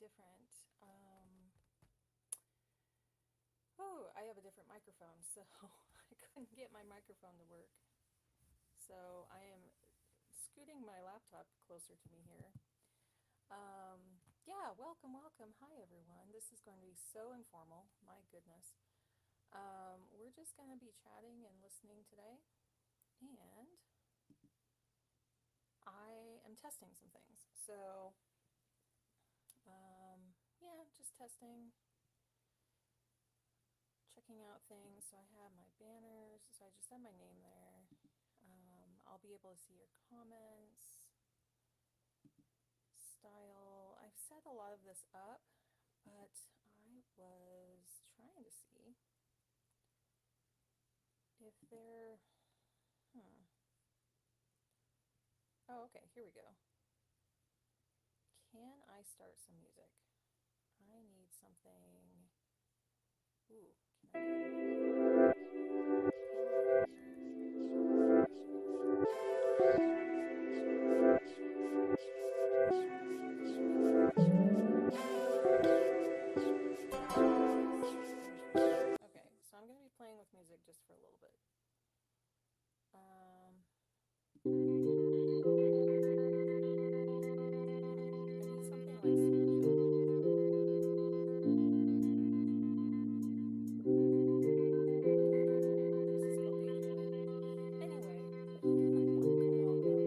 different. Oh, I have a different microphone, so I couldn't get my microphone to work. So I am scooting my laptop closer to me here. Yeah, welcome, welcome. Hi, everyone. This is going to be so informal. My goodness. We're just going to be chatting and listening today. And I am testing some things. So, yeah, just testing, checking out things. So I have my banners. So I just have my name there. I'll be able to see your comments, style. I've set a lot of this up, but I was trying to see if there, oh, okay, here we go. Can I start some music? I need something. Ooh, can Okay, so I'm going to be playing with music just for a little bit. I need something like super chill. This is called daydreaming. Anyway, welcome, welcome.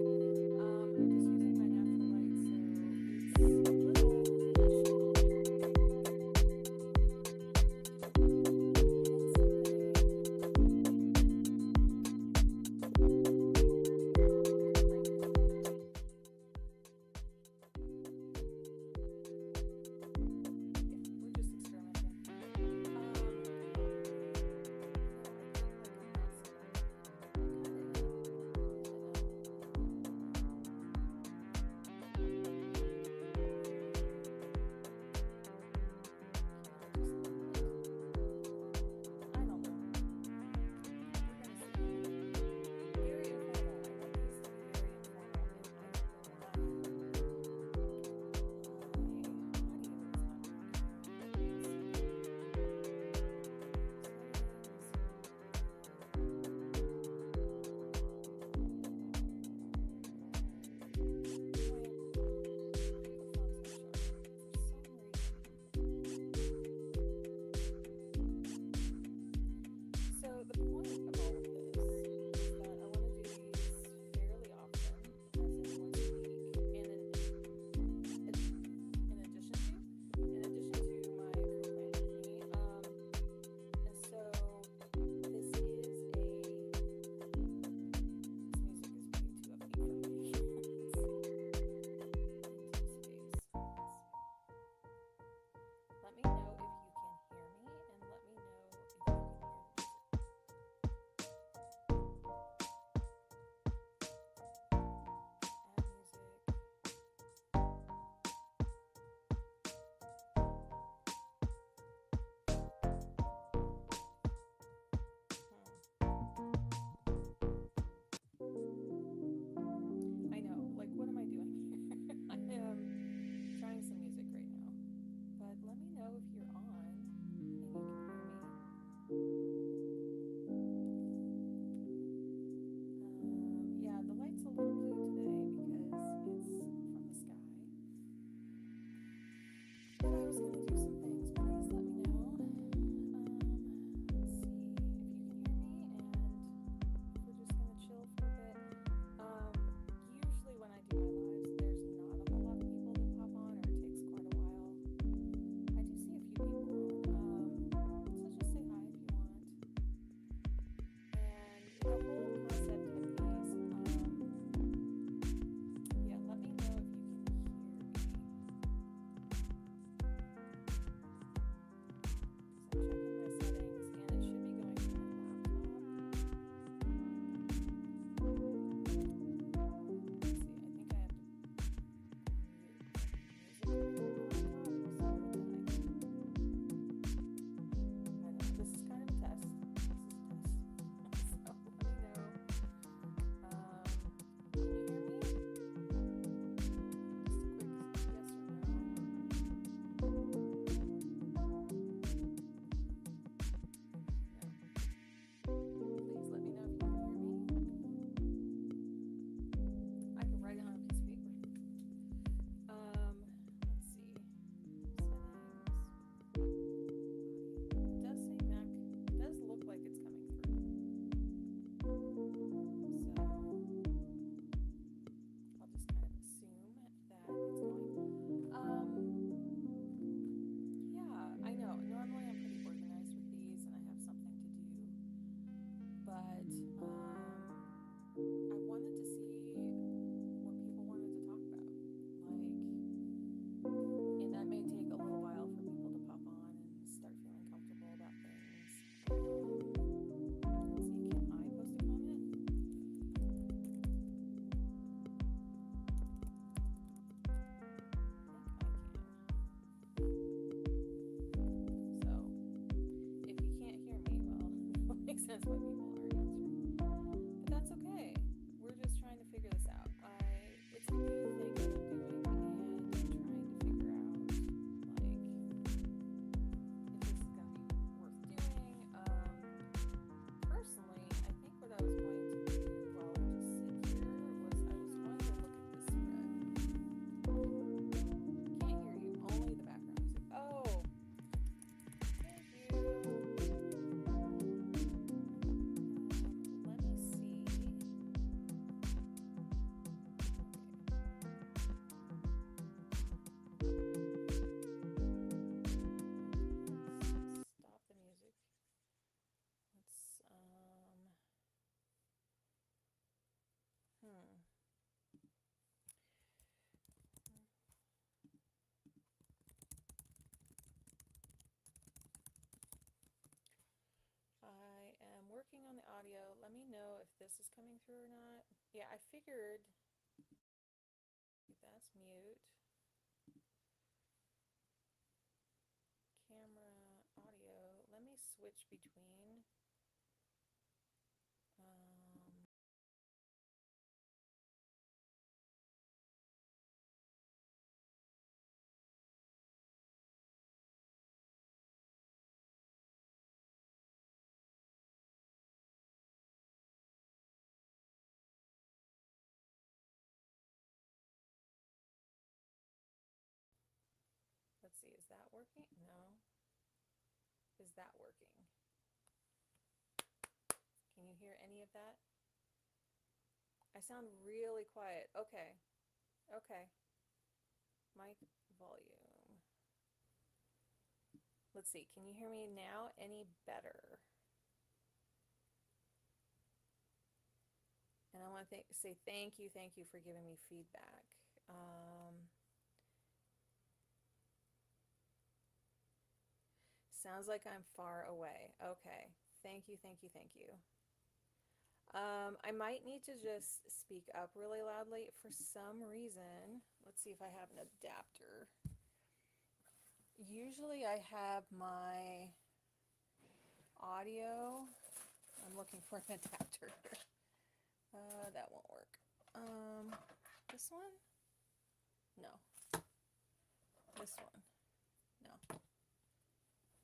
on the audio. Let me know if this is coming through or not. Yeah, I figured that's mute. Camera, audio. Let me switch between. Let's see, is that working? No. Is that working? Can you hear any of that? I sound really quiet. Okay. Okay. Mic volume. Let's see. Can you hear me now any better? And I want to say thank you for giving me feedback. Sounds like I'm far away. Okay. Thank you. I might need to just speak up really loudly for some reason. Let's see if I have an adapter. Usually I have my audio. I'm looking for an adapter. That won't work. This one? No. This one? No.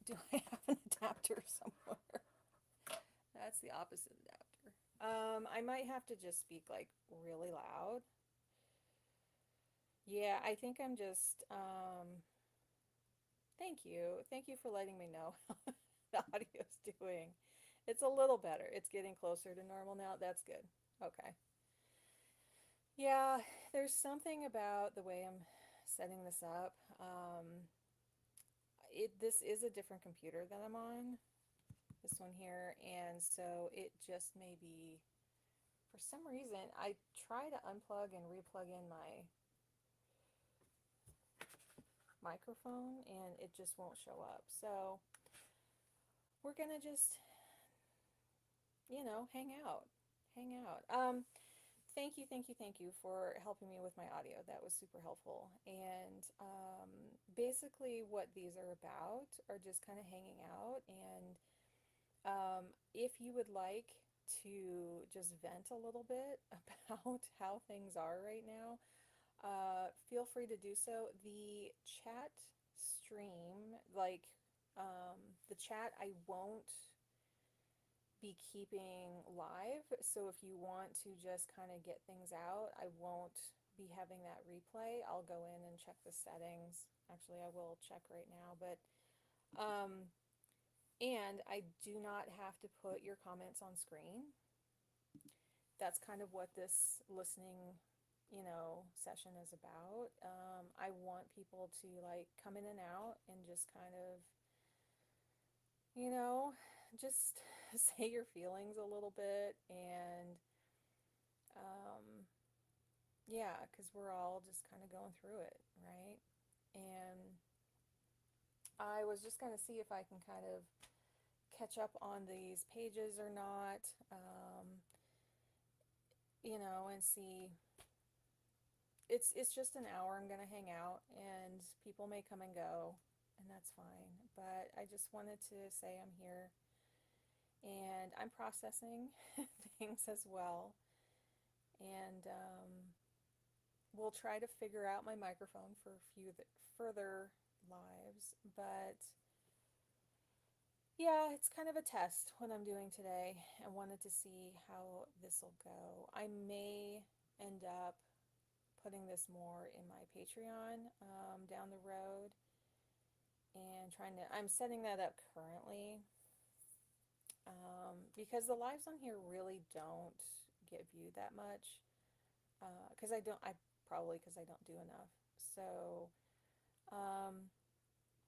Do I have an adapter somewhere? That's the opposite adapter. I might have to just speak like really loud. Yeah, I think I'm just, thank you. Thank you for letting me know how the audio's doing. It's a little better. It's getting closer to normal now. That's good. Okay. Yeah, there's something about the way I'm setting this up. This is a different computer that I'm on, this one here, and so it just may be, for some reason, I try to unplug and replug in my microphone and it just won't show up. So we're gonna just, hang out. Thank you for helping me with my audio. That was super helpful. And basically what these are about are just kind of hanging out. And if you would like to just vent a little bit about how things are right now, feel free to do so. The chat stream, like the chat, I won't be keeping live. So if you want to just kind of get things out, I won't be having that replay. I'll go in and check the settings. Actually, I will check right now, but and I do not have to put your comments on screen. That's kind of what this listening, session is about. I want people to like come in and out and just kind of, just say your feelings a little bit. And yeah, because we're all just kind of going through it, right? And I was just going to see if I can kind of catch up on these pages or not, and see. It's just an hour I'm going to hang out, and people may come and go, and that's fine. But I just wanted to say I'm here, and I'm processing things as well. And we'll try to figure out my microphone for a few further lives. But yeah, it's kind of a test what I'm doing today. I wanted to see how this will go. I may end up putting this more in my Patreon down the road, and I'm setting that up currently, because the lives on here really don't get viewed that much, because because I don't do enough. So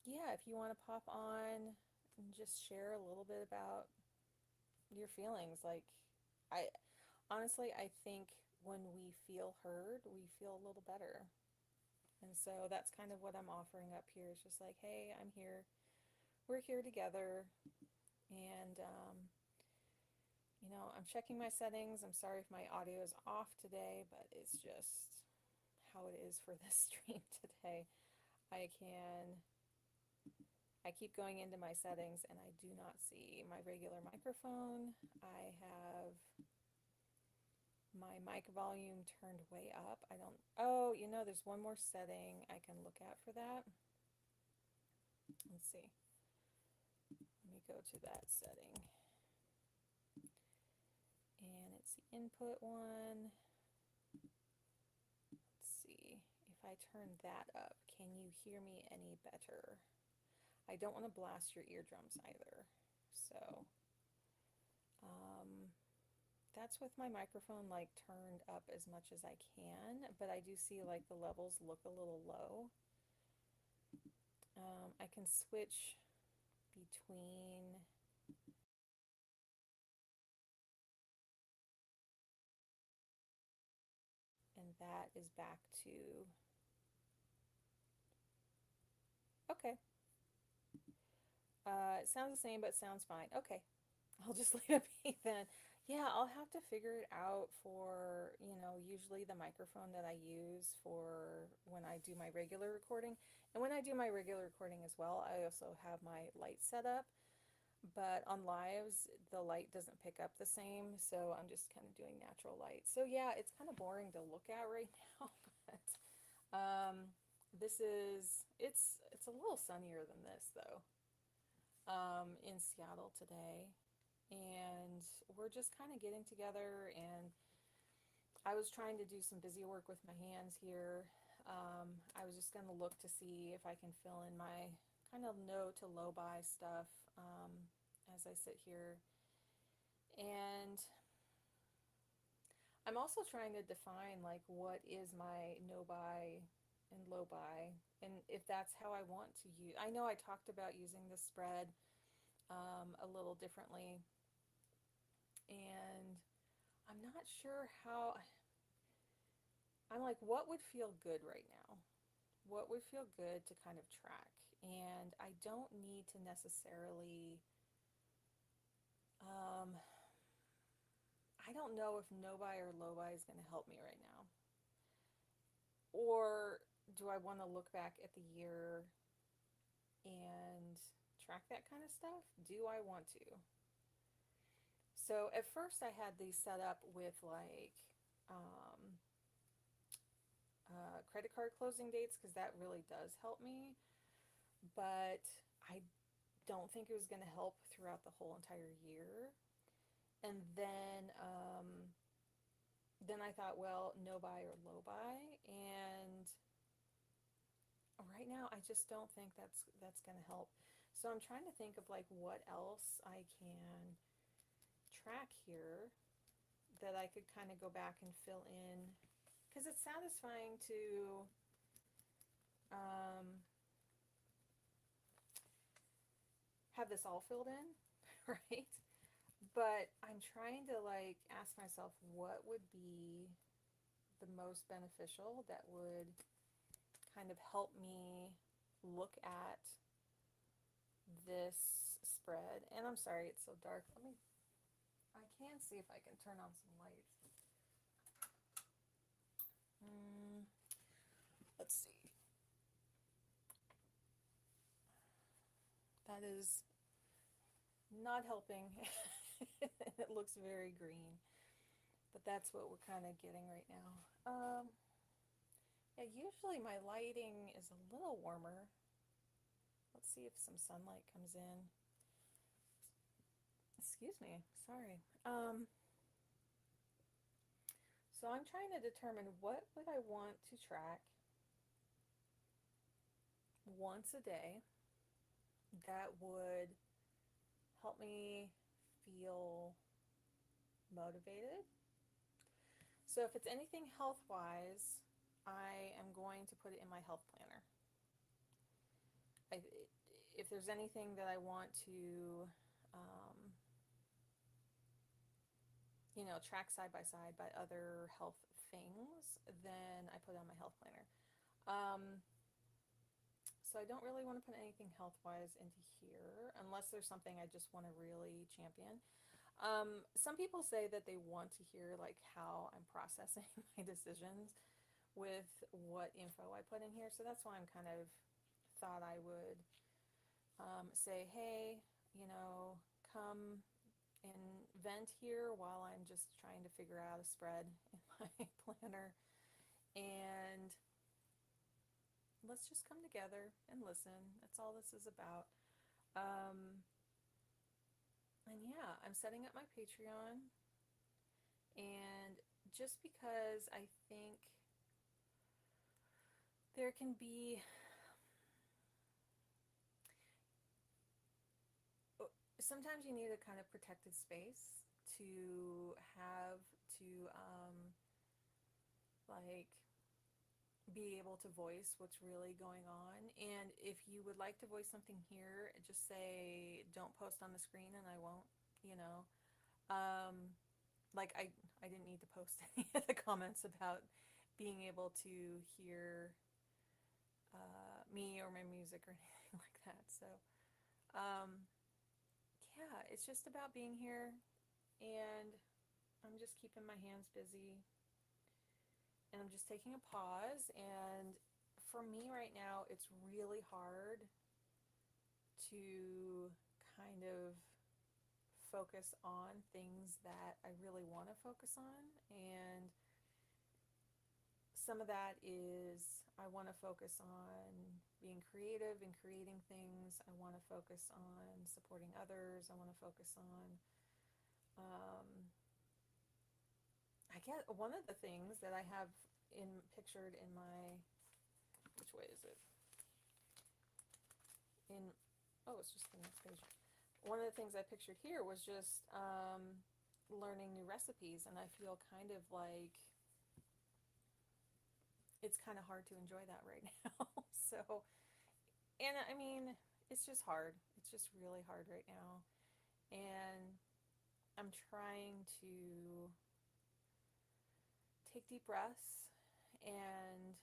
yeah, if you want to pop on and just share a little bit about your feelings, like, I honestly, I think when we feel heard, we feel a little better. And so that's kind of what I'm offering up here. It's just like, hey, I'm here. We're here together. And I'm checking my settings. I'm sorry if my audio is off today, but it's just how it is for this stream today. I can, I keep going into my settings and I do not see my regular microphone. I have my mic volume turned way up. I don't, oh, there's one more setting I can look at for that. Let's see. Let me go to that setting. And it's the input one. Let's see if I turn that up. Can you hear me any better? I don't want to blast your eardrums either. So that's with my microphone like turned up as much as I can, but I do see like the levels look a little low. I can switch between and that is back to okay. It sounds the same, but sounds fine. Okay, I'll just leave it be then. Yeah, I'll have to figure it out for, usually the microphone that I use for when I do my regular recording. And when I do my regular recording as well, I also have my light set up. But on lives, the light doesn't pick up the same, so I'm just kind of doing natural light. So yeah, it's kind of boring to look at right now, but this is, it's a little sunnier than this though, in Seattle today. And we're just kind of getting together, and I was trying to do some busy work with my hands here. I was just going to look to see if I can fill in my kind of no to low buy stuff as I sit here. And I'm also trying to define like what is my no buy and low buy, and if that's how I want to use. I know I talked about using the spread a little differently, and I'm not sure how. I'm like, what would feel good right now? What would feel good to kind of track? And I don't need to necessarily, um, I don't know if no buy or low buy is going to help me right now. Or do I want to look back at the year and track that kind of stuff? Do I want to? So at first I had these set up with like credit card closing dates because that really does help me. But I don't think it was going to help throughout the whole entire year. And then I thought, well, no buy or low buy, and right now I just don't think that's going to help. So I'm trying to think of like what else I can track here that I could kind of go back and fill in, because it's satisfying to um, have this all filled in, right? But I'm trying to like ask myself what would be the most beneficial that would kind of help me look at this spread. And I'm sorry it's so dark. I can see if I can turn on some lights. Let's see. That is not helping. It looks very green, but that's what we're kind of getting right now. Yeah, usually my lighting is a little warmer. Let's see if some sunlight comes in. Excuse me, sorry. So I'm trying to determine what would I want to track once a day that would help me feel motivated. So if it's anything health-wise, I am going to put it in my health planner. If there's anything that I want to, um, track side by side by other health things, then I put it on my health planner. So I don't really want to put anything health-wise into here unless there's something I just want to really champion. Some people say that they want to hear like how I'm processing my decisions with what info I put in here. So that's why I'm kind of thought I would say, hey, you know, come and vent here while I'm just trying to figure out a spread in my planner. And let's just come together and listen. That's all this is about. Um, and yeah, I'm setting up my Patreon. And just because I think there can be, sometimes you need a kind of protected space to have to like be able to voice what's really going on. And if you would like to voice something here, just say don't post on the screen and I won't, you know. Um, like I didn't need to post any of the comments about being able to hear me or my music or anything like that. So um, yeah, it's just about being here, and I'm just keeping my hands busy, and I'm just taking a pause. And for me right now, it's really hard to kind of focus on things that I really want to focus on. And some of that is I want to focus on being creative and creating things. I want to focus on supporting others. I want to focus on, um, I guess, one of the things that I have pictured in my, which way is it? In, oh, it's just the next page. One of the things I pictured here was just learning new recipes, and I feel kind of like it's kind of hard to enjoy that right now. So, and I mean, it's just hard. It's just really hard right now. And I'm trying to take deep breaths and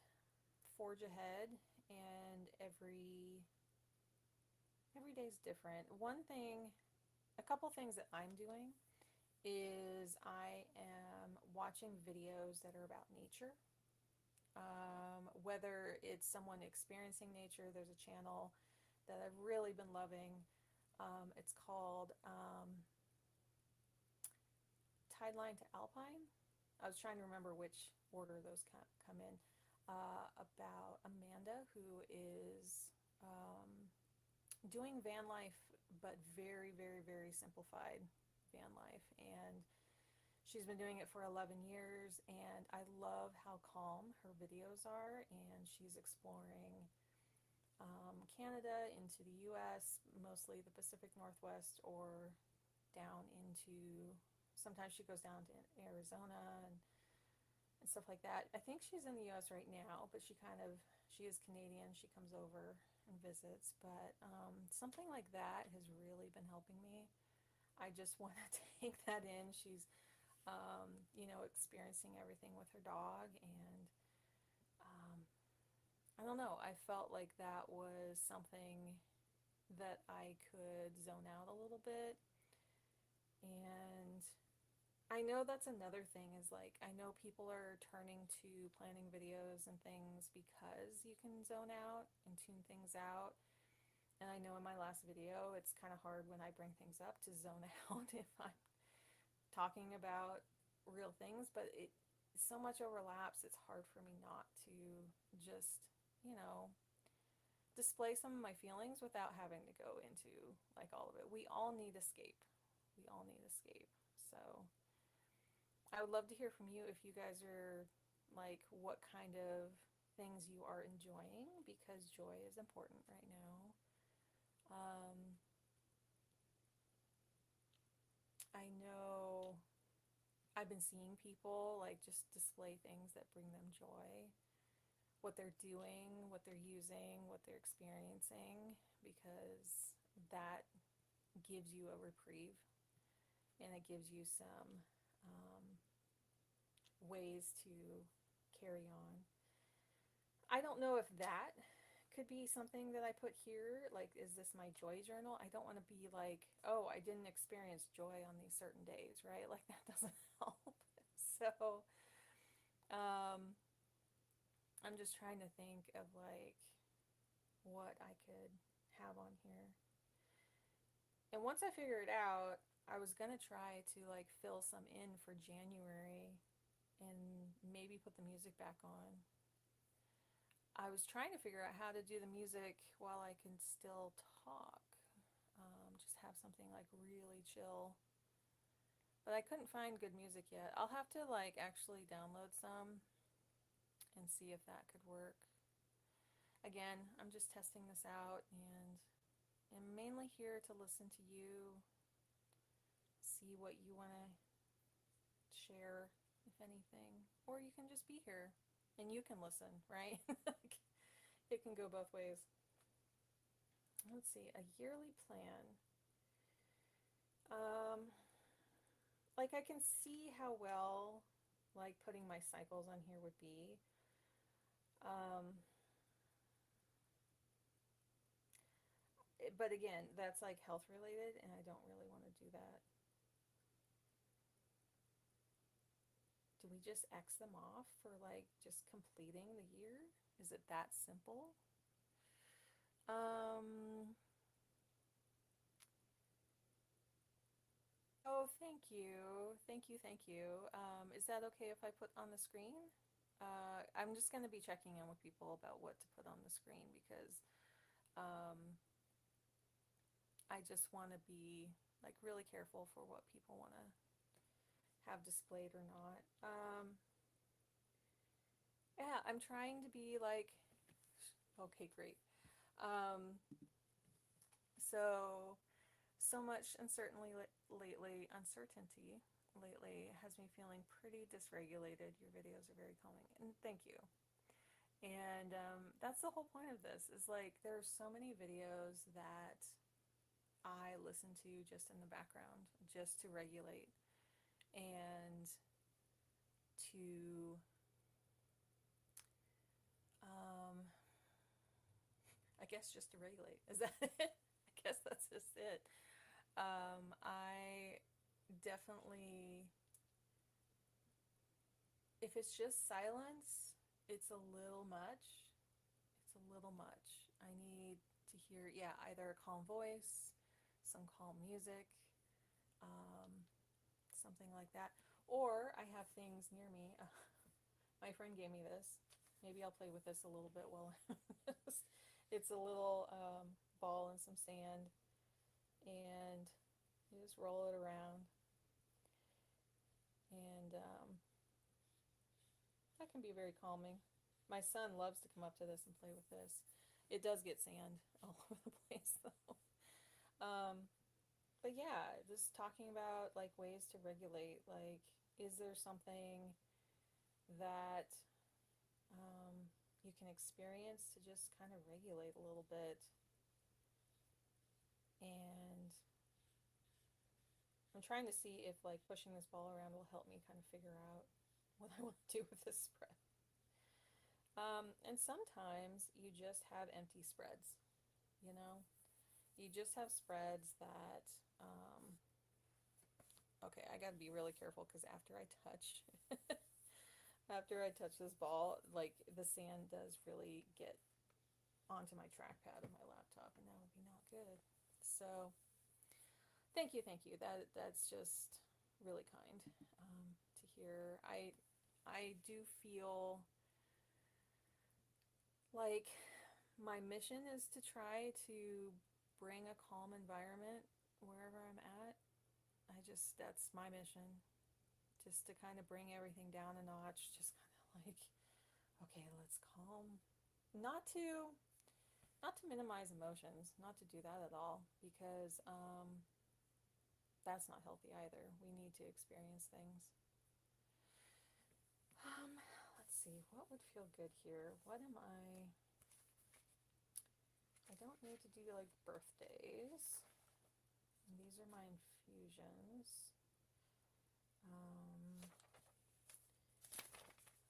forge ahead. And every day is different. One thing, a couple things that I'm doing is I am watching videos that are about nature. Whether it's someone experiencing nature, there's a channel that I've really been loving. It's called Tideline to Alpine. I was trying to remember which order those come in. About Amanda, who is doing van life, but very, very, very simplified van life. And she's been doing it for 11 years, and I love how calm her videos are. And she's exploring Canada into the US, mostly the Pacific Northwest, or down into, sometimes she goes down to Arizona and stuff like that. I think she's in the US right now, but she is Canadian. She comes over and visits. But something like that has really been helping me. I just want to take that in. She's, experiencing everything with her dog. And I don't know, I felt like that was something that I could zone out a little bit. And I know that's another thing is like, I know people are turning to planning videos and things because you can zone out and tune things out. And I know in my last video, it's kind of hard when I bring things up to zone out if I'm talking about real things, but it so much overlaps, it's hard for me not to just, you know, display some of my feelings without having to go into like all of it. We all need escape. We all need escape. So I would love to hear from you if you guys are like what kind of things you are enjoying, because joy is important right now. I know I've been seeing people like just display things that bring them joy, what they're doing, what they're using, what they're experiencing, because that gives you a reprieve and it gives you some ways to carry on. I don't know if that could be something that I put here, like, is this my joy journal? I don't want to be like, oh, I didn't experience joy on these certain days, right? Like, that doesn't help. So, um, I'm just trying to think of like what I could have on here. And once I figure it out, I was gonna try to like fill some in for January and maybe put the music back on. I was trying to figure out how to do the music while I can still talk. Just have something like really chill. But I couldn't find good music yet. I'll have to like actually download some and see if that could work. Again, I'm just testing this out and I'm mainly here to listen to you, see what you want to share, if anything. Or you can just be here and you can listen, right? It can go both ways. Let's see, a yearly plan. Um, like I can see how well like putting my cycles on here would be. Um, but again, that's like health related and I don't really want to do that. Do we just X them off for like just completing the year? Is it that simple? Um, oh, thank you. Thank you, thank you. Is that okay if I put on the screen? I'm just going to be checking in with people about what to put on the screen because um, I just want to be like really careful for what people want to have displayed or not. Yeah, I'm trying to be like, okay, great. Um, so much uncertainty lately has me feeling pretty dysregulated. Your videos are very calming, and thank you. And that's the whole point of this is like there's so many videos that I listen to just in the background just to regulate and to um, I guess just to regulate. Is that it? I guess that's just it. I definitely, if it's just silence, it's a little much. It's a little much. I need to hear, yeah, either a calm voice, some calm music, um, something like that. Or I have things near me. My friend gave me this. Maybe I'll play with this a little bit while I'm it's a little ball and some sand, and you just roll it around, and that can be very calming. My son loves to come up to this and play with this. It does get sand all over the place though. Um, but yeah, just talking about like ways to regulate. Like, is there something that you can experience to just kind of regulate a little bit? And I'm trying to see if like pushing this ball around will help me kind of figure out what I want to do with this spread. And sometimes you just have empty spreads, you know? You just have spreads that, okay, I gotta be really careful because after I touch this ball, like the sand does really get onto my trackpad of my laptop, and that would be not good. So, thank you. That's just really kind to hear. I do feel like my mission is to try to bring a calm environment wherever I'm at. That's my mission. Just to kind of bring everything down a notch, just kind of like, okay, let's calm. Not to, not to minimize emotions, not to do that at all, because that's not healthy either. We need to experience things. Let's see, what would feel good here? I don't need to do like birthdays. And these are my infusions.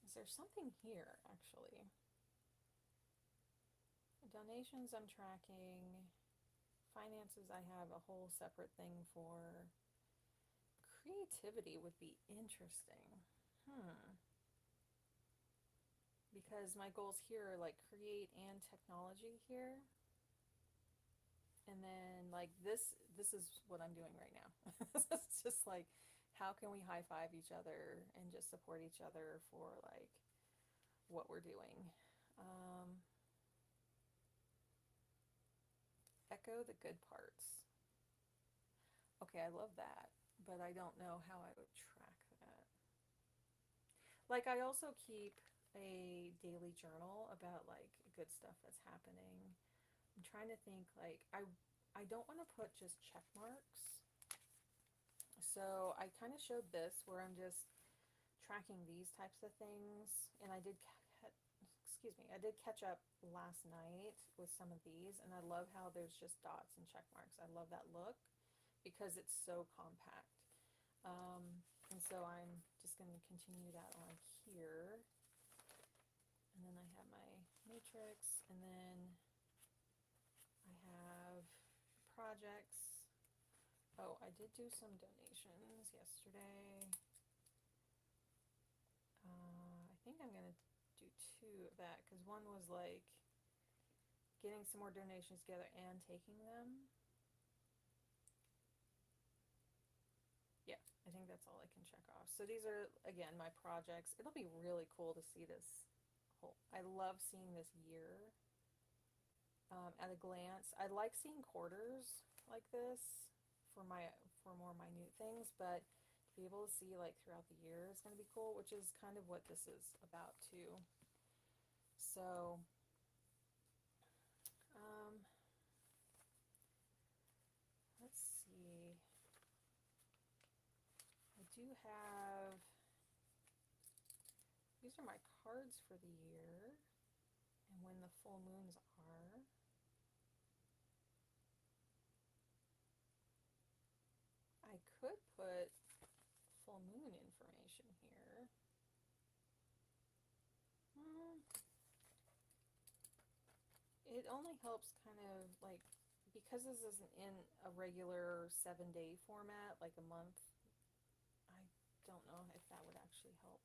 Is there something here, actually? Donations I'm tracking. Finances I have a whole separate thing for. Creativity would be interesting. Because my goals here are like create and technology here. And then like this is what I'm doing right now. It's just like how can we high five each other and just support each other for like what we're doing. Um, Echo the good parts. Okay, I love that, but I don't know how I would track that. Like I also keep a daily journal about like good stuff that's happening. I'm trying to think like I don't want to put just check marks. So I kind of showed this where I'm just tracking these types of things, and excuse me, I did catch up last night with some of these, and I love how there's just dots and check marks. I love that look because it's so compact. And so I'm just going to continue that on here. And then I have my matrix, and then I have projects. Oh, I did do some donations yesterday. I think I'm gonna do two of that because one was like getting some more donations together and taking them. Yeah, I think that's all I can check off. So these are again my projects. It'll be really cool to see this whole. I love seeing this year at a glance. I like seeing quarters like this for more minute things, but to be able to see like throughout the year is going to be cool, which is kind of what this is about too. So, um, let's see. I do have, these are my cards for the year and when the full moons are. I could put full moon information here. Hmm. It only helps kind of like, because this isn't in a regular 7-day format, like a month, I don't know if that would actually help.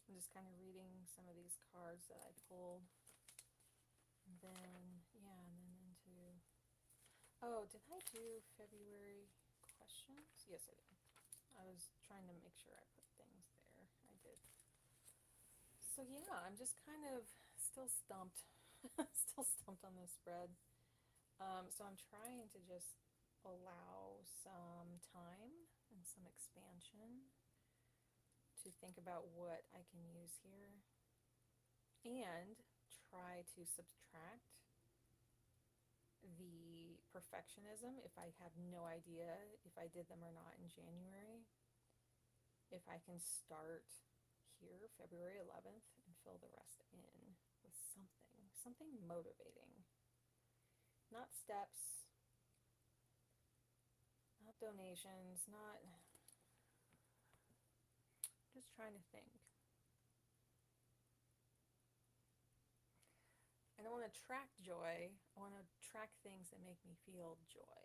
I'm just kind of reading some of these cards that I pulled. And then, yeah, and then into, oh, did I do February questions? Yes, I did. I was trying to make sure I put things there. I did. So yeah, I'm just kind of still stumped. Still stumped on this spread. So I'm trying to just allow some time and some expansion to think about what I can use here and try to subtract the perfectionism if I have no idea if I did them or not in January. If I can start here, February 11th, and fill the rest in with something motivating. Not steps, not donations, not just trying to think. I don't want to track joy. I want to track things that make me feel joy.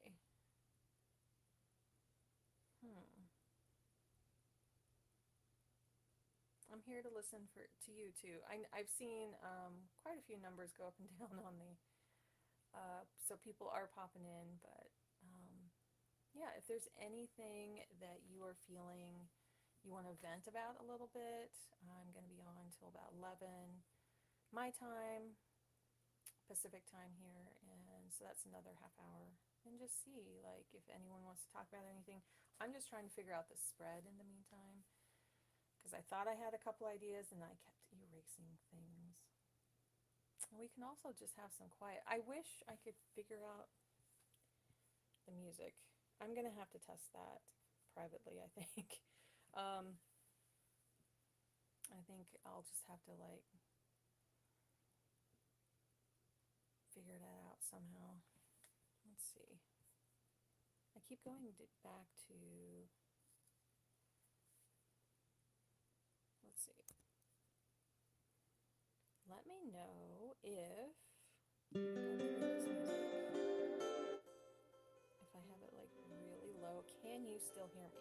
I'm here to listen to you too. I've seen quite a few numbers go up and down on the, so people are popping in, but yeah, if there's anything that you are feeling you want to vent about a little bit, I'm going to be on till about 11 my time, Pacific time here, and so that's another half hour. And just see like if anyone wants to talk about anything. I'm just trying to figure out the spread in the meantime because I thought I had a couple ideas and I kept erasing things. And we can also just have some quiet. I wish I could figure out the music. I'm gonna have to test that privately, I think. um, I think I'll just have to like figure that out somehow. Let's see. I keep going back to, let's see. Let me know if if I have it like really low, can you still hear me?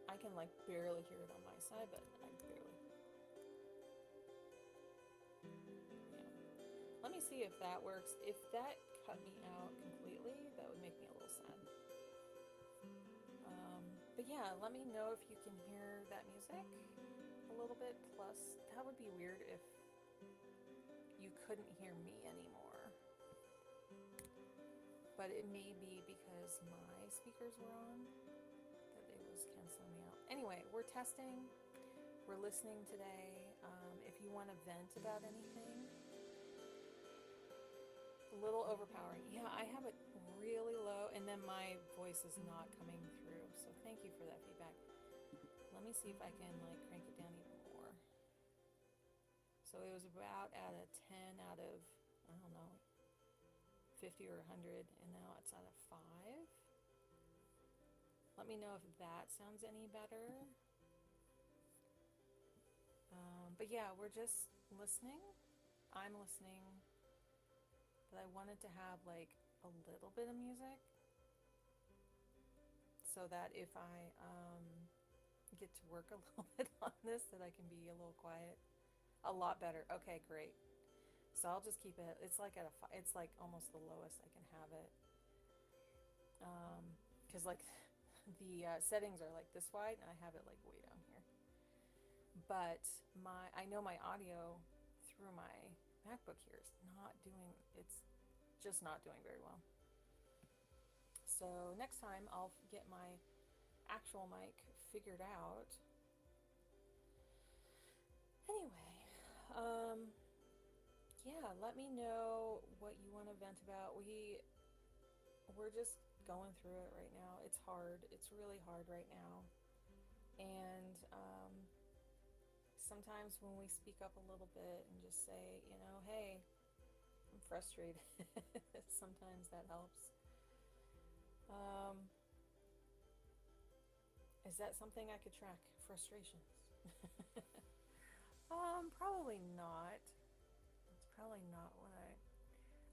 I can like barely hear it on my side, but I barely. Yeah. Let me see if that works. If that cut me out completely, that would make me a little sad. But yeah, let me know if you can hear that music a little bit. Plus, that would be weird if you couldn't hear me anymore. But it may be because my speakers were on that it was canceling me out. Anyway, we're testing. We're listening today. If you want to vent about anything, a little overpowering. Yeah, I have it really low, and then my voice is not coming through. So thank you for that feedback. Let me see if I can like crank it down even more. So it was about at a 10 out of, I don't know, 50 or 100, and now it's at a 5. Let me know if that sounds any better. But yeah, we're just listening. I'm listening. But I wanted to have like a little bit of music so that if I get to work a little bit on this, that I can be a little quiet. A lot better. Okay, great. So I'll just keep it. It's like at a. It's like almost the lowest I can have it. Because like the settings are like this wide, and I have it like way down here. But I know my audio through my MacBook here is not doing. It's just not doing very well. So next time I'll get my actual mic figured out. Anyway, yeah, let me know what you want to vent about. We're just going through it right now. It's hard. It's really hard right now. And sometimes when we speak up a little bit and just say, you know, hey, I'm frustrated. Sometimes that helps. Is that something I could track? Frustrations. Probably not. It's probably not what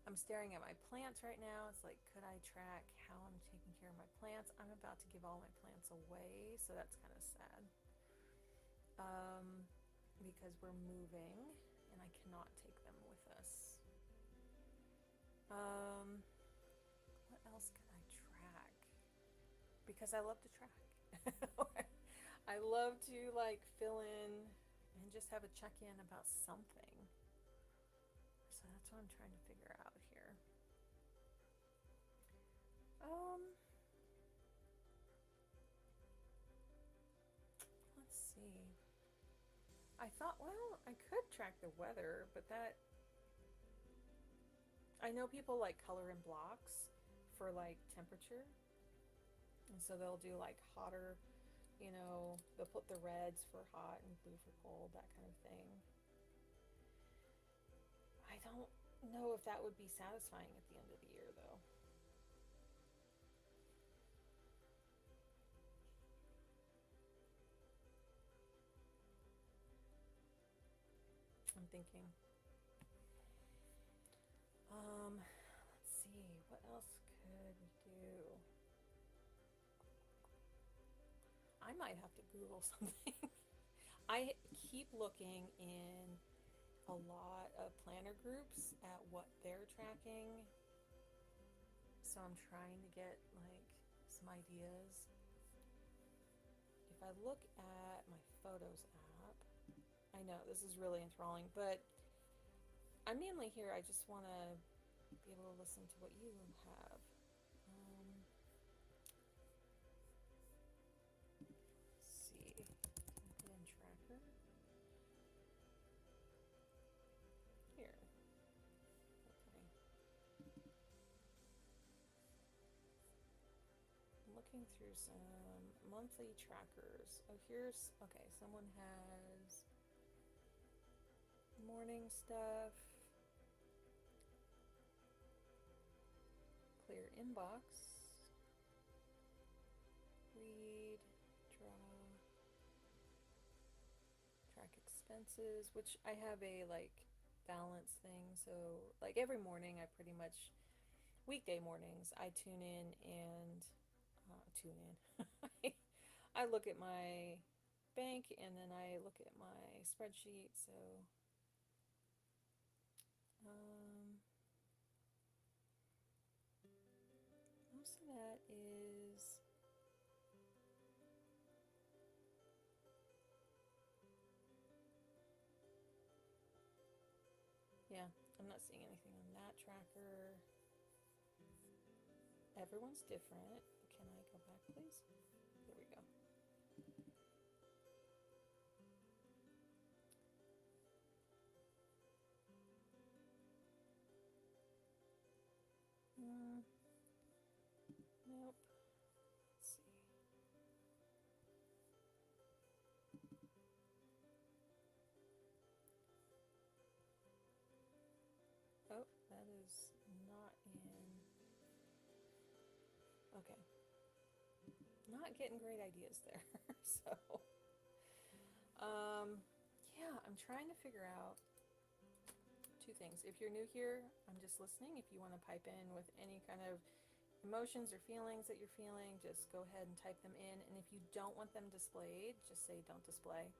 I'm staring at my plants right now. It's like, could I track how I'm taking care of my plants? I'm about to give all my plants away, so that's kind of sad. Because we're moving and I cannot take them with us. What else could I track? Because I love to track. I love to like fill in and just have a check-in about something. So that's what I'm trying to figure out here. Let's see. I thought, well, I could track the weather, but that, I know people like color in blocks for like temperature. And so they'll do like hotter, you know, they'll put the reds for hot and blue for cold, that kind of thing. I don't know if that would be satisfying at the end of the year, though. I'm thinking. Let's see, what else could we do? I might have to Google something. I keep looking in a lot of planner groups at what they're tracking. So I'm trying to get like some ideas. If I look at my Photos app, I know this is really enthralling, but I'm mainly here. I just want to be able to listen to what you have. Let's see. Can I put in tracker? Here. Okay. I'm looking through some monthly trackers. Oh, here's, okay, someone has morning stuff, clear inbox. Read, draw, track expenses, which I have a like balance thing. So like every morning I pretty much, weekday mornings, I tune in and tune in. I look at my bank and then I look at my spreadsheet. So um, most of that is, yeah, I'm not seeing anything on that tracker. Everyone's different. Can I go back, please? There we go. Nope. Let's see. Oh, that is not in. Okay. Not getting great ideas there. So, yeah, I'm trying to figure out two things. If you're new here, I'm just listening. If you want to pipe in with any kind of emotions or feelings that you're feeling, just go ahead and type them in. And if you don't want them displayed, just say don't display,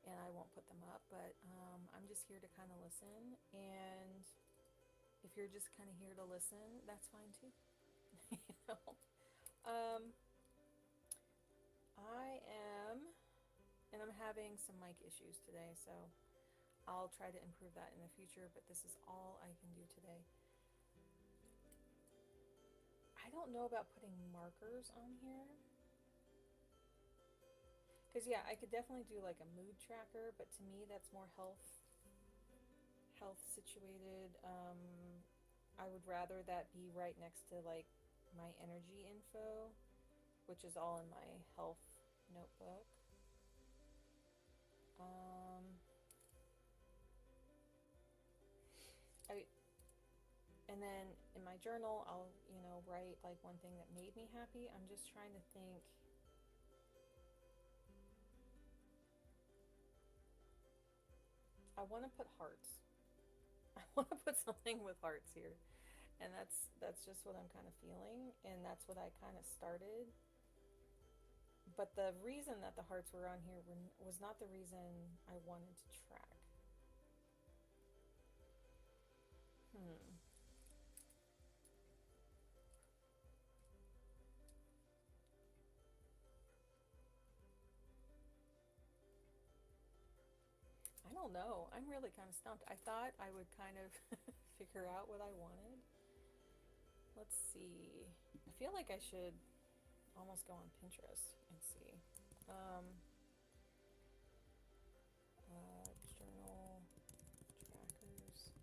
and I won't put them up. But I'm just here to kind of listen. And if you're just kind of here to listen, that's fine too. You know? Um, I am, and I'm having some mic issues today, so I'll try to improve that in the future, but this is all I can do today. I don't know about putting markers on here. Because yeah, I could definitely do like a mood tracker, but to me that's more health situated. I would rather that be right next to like my energy info, which is all in my health notebook. I and then in my journal I'll, write like one thing that made me happy. I'm just trying to think. I want to put hearts. I want to put something with hearts here. And that's just what I'm kind of feeling, and that's what I kind of started. But the reason that the hearts were on here was not the reason I wanted to track. I don't know. I'm really kind of stumped. I thought I would kind of figure out what I wanted. Let's see. I feel like I should almost go on Pinterest and see. Journal trackers.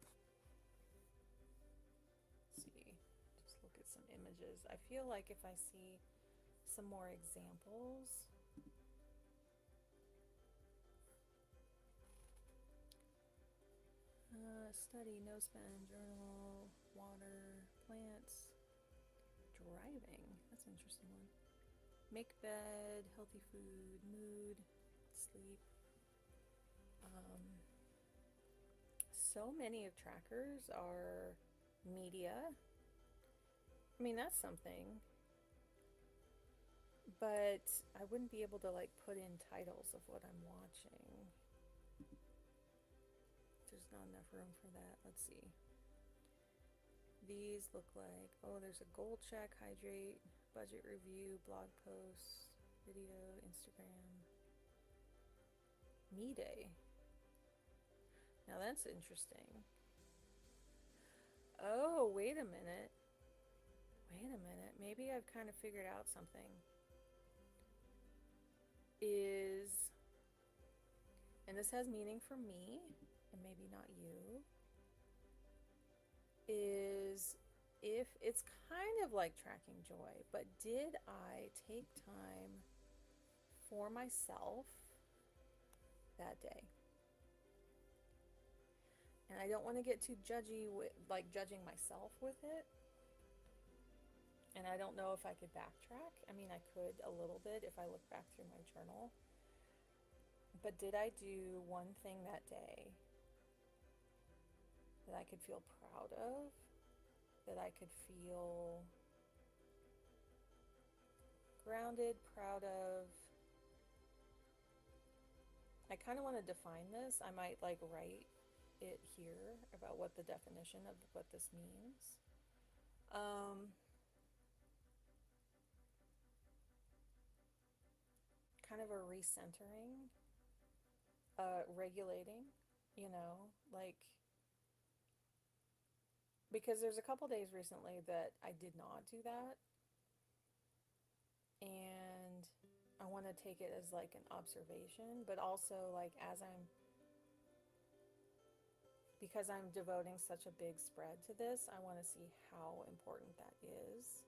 Let's see. Just look at some images. I feel like if I see some more examples. Study, no spend, journal, water, plants, driving. That's an interesting one. Make bed, healthy food, mood, sleep. So many of trackers are media. I mean, that's something. But I wouldn't be able to like put in titles of what I'm watching. There's not enough room for that. Let's see. These look like, oh, there's a goal check, hydrate, budget review, blog posts, video, Instagram, me day. Now that's interesting. Oh, wait a minute. Wait a minute. Maybe I've kind of figured out something. And this has meaning for me, and maybe not you, is if it's kind of like tracking joy, but did I take time for myself that day? And I don't want to get too judgy with like judging myself with it, And I don't know if I could backtrack. I mean, I could a little bit if I look back through my journal. But did I do one thing that day that I could feel proud of? That I could feel grounded, proud of? I kind of want to define this. I might like write it here about what the definition of what this means. Um, Kind of a recentering, regulating, you know, like because there's a couple days recently that I did not do that, and I want to take it as like an observation, but also like as I'm because I'm devoting such a big spread to this, I want to see how important that is.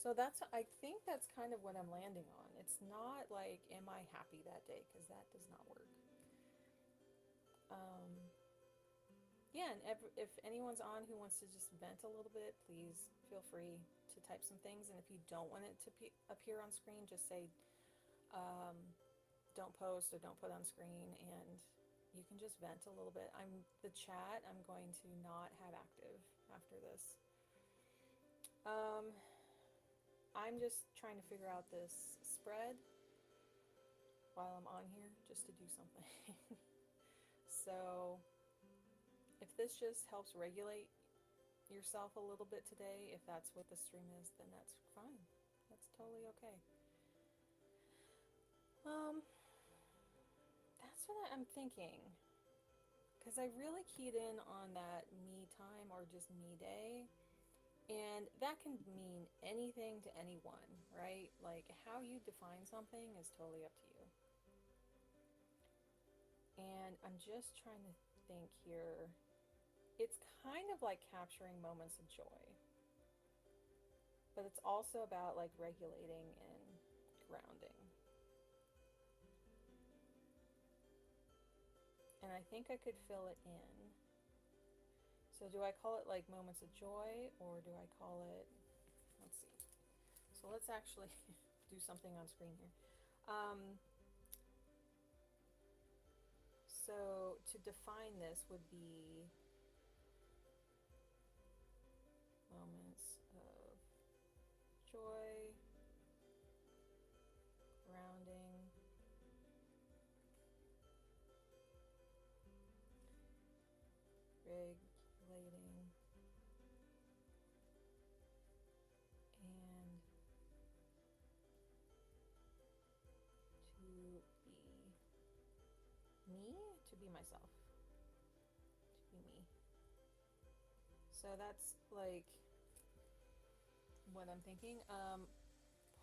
So I think that's kind of what I'm landing on. It's not like, am I happy that day? Because that does not work. Um, yeah, and if anyone's on who wants to just vent a little bit, please feel free to type some things. And if you don't want it to appear on screen, just say, um, don't post or don't put on screen, and you can just vent a little bit. The chat I'm going to not have active after this. I'm just trying to figure out this spread while I'm on here just to do something. So if this just helps regulate yourself a little bit today, if that's what the stream is, then that's fine. That's totally okay. That's what I'm thinking. Because I really keyed in on that me time or just me day. And that can mean anything to anyone, right? Like how you define something is totally up to you. And I'm just trying to think here. It's kind of like capturing moments of joy, but it's also about like regulating and grounding. And I think I could fill it in. So do I call it like moments of joy, or do I call it, let's see. So let's actually do something on screen here. So to define this would be moments of joy, grounding, regulating, and to be myself, to be me. So that's like what I'm thinking.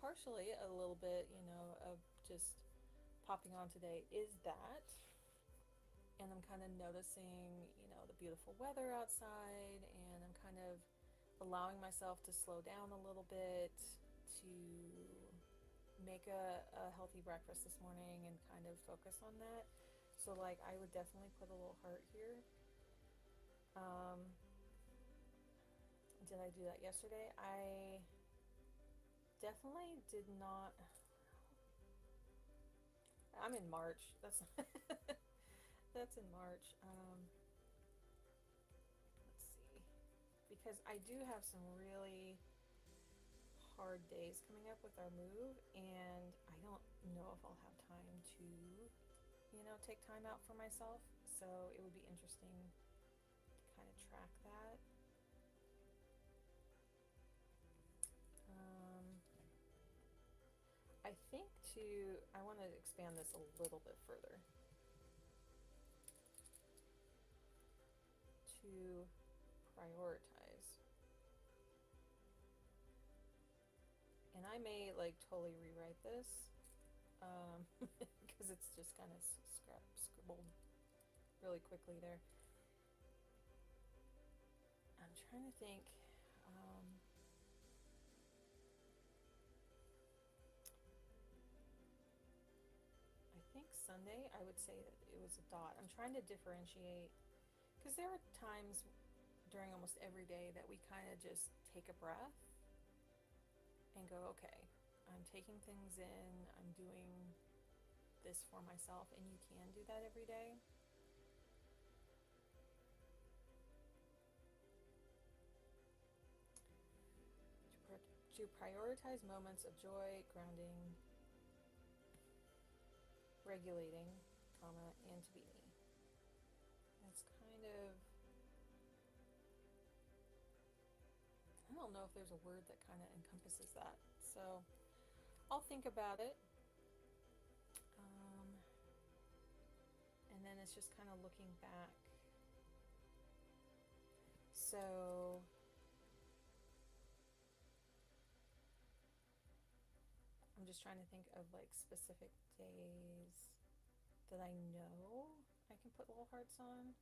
Partially a little bit, you know, of just popping on today is that. And I'm kind of noticing, you know, the beautiful weather outside, and I'm kind of allowing myself to slow down a little bit, to make a healthy breakfast this morning and kind of focus on that. So like I would definitely put a little heart here. Did I do that yesterday? I definitely did not. I'm in March. That's that's in March. Let's see, because I do have some really hard days coming up with our move, and I don't know if I'll have time to, you know, take time out for myself. So it would be interesting to kind of track that. I think I want to expand this a little bit further. To prioritize. And I may like totally rewrite this because it's just kind of scribbled really quickly there. I'm trying to think. I think Sunday, I would say that it was a dot. I'm trying to differentiate because there are times during almost every day that we kind of just take a breath and go, okay, I'm taking things in, I'm doing this for myself, and you can do that every day. To prioritize moments of joy, grounding, regulating, comma, and to be me. It's kind of, I don't know if there's a word that kind of encompasses that. So I'll think about it. Um, and then it's just kind of looking back. So I'm just trying to think of like specific days that I know I can put little hearts on.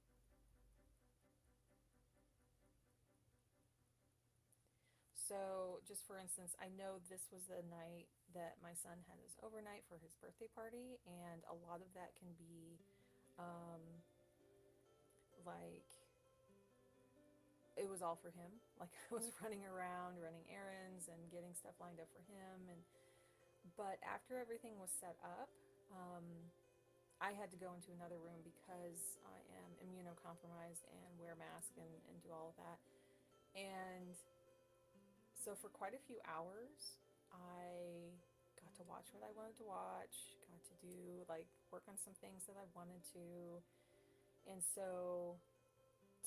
So, just for instance, I know this was the night that my son had his overnight for his birthday party, and a lot of that can be um, like it was all for him. Like I was running around, running errands, and getting stuff lined up for him. And but after everything was set up, um, I had to go into another room because I am immunocompromised and wear a mask and do all of that. And so for quite a few hours, I got to watch what I wanted to watch, got to do like work on some things that I wanted to. And so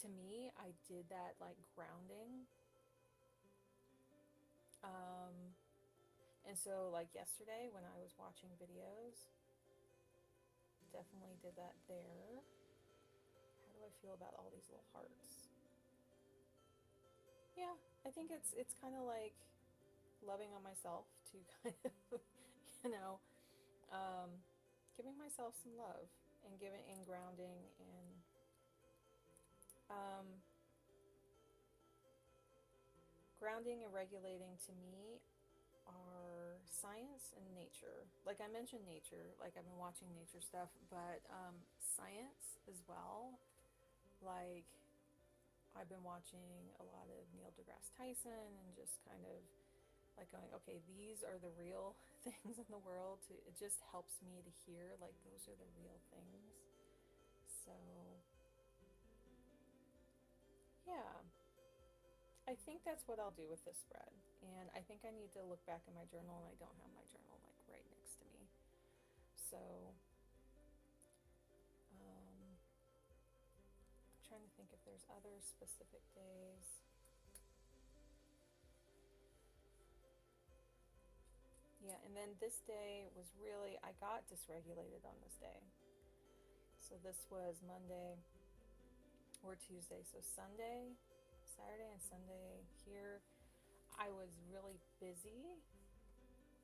to me, I did that like grounding. Um, and so like yesterday when I was watching videos, definitely did that there. How do I feel about all these little hearts? Yeah, I think it's kind of like loving on myself to kind of, you know, um, giving myself some love and giving and grounding and um, grounding and regulating to me are science and nature. Like I mentioned nature, like I've been watching nature stuff, but science as well. Like I've been watching a lot of Neil deGrasse Tyson and just kind of like going, okay, these are the real things in the world. To it just helps me to hear like those are the real things. So yeah, I think that's what I'll do with this spread. And I think I need to look back in my journal, and I don't have my journal like right next to me. So I'm trying to think if there's other specific days. Yeah, and then this day was really, I got dysregulated on this day. So this was Monday or Tuesday. So Sunday, Saturday, and Sunday here, I was really busy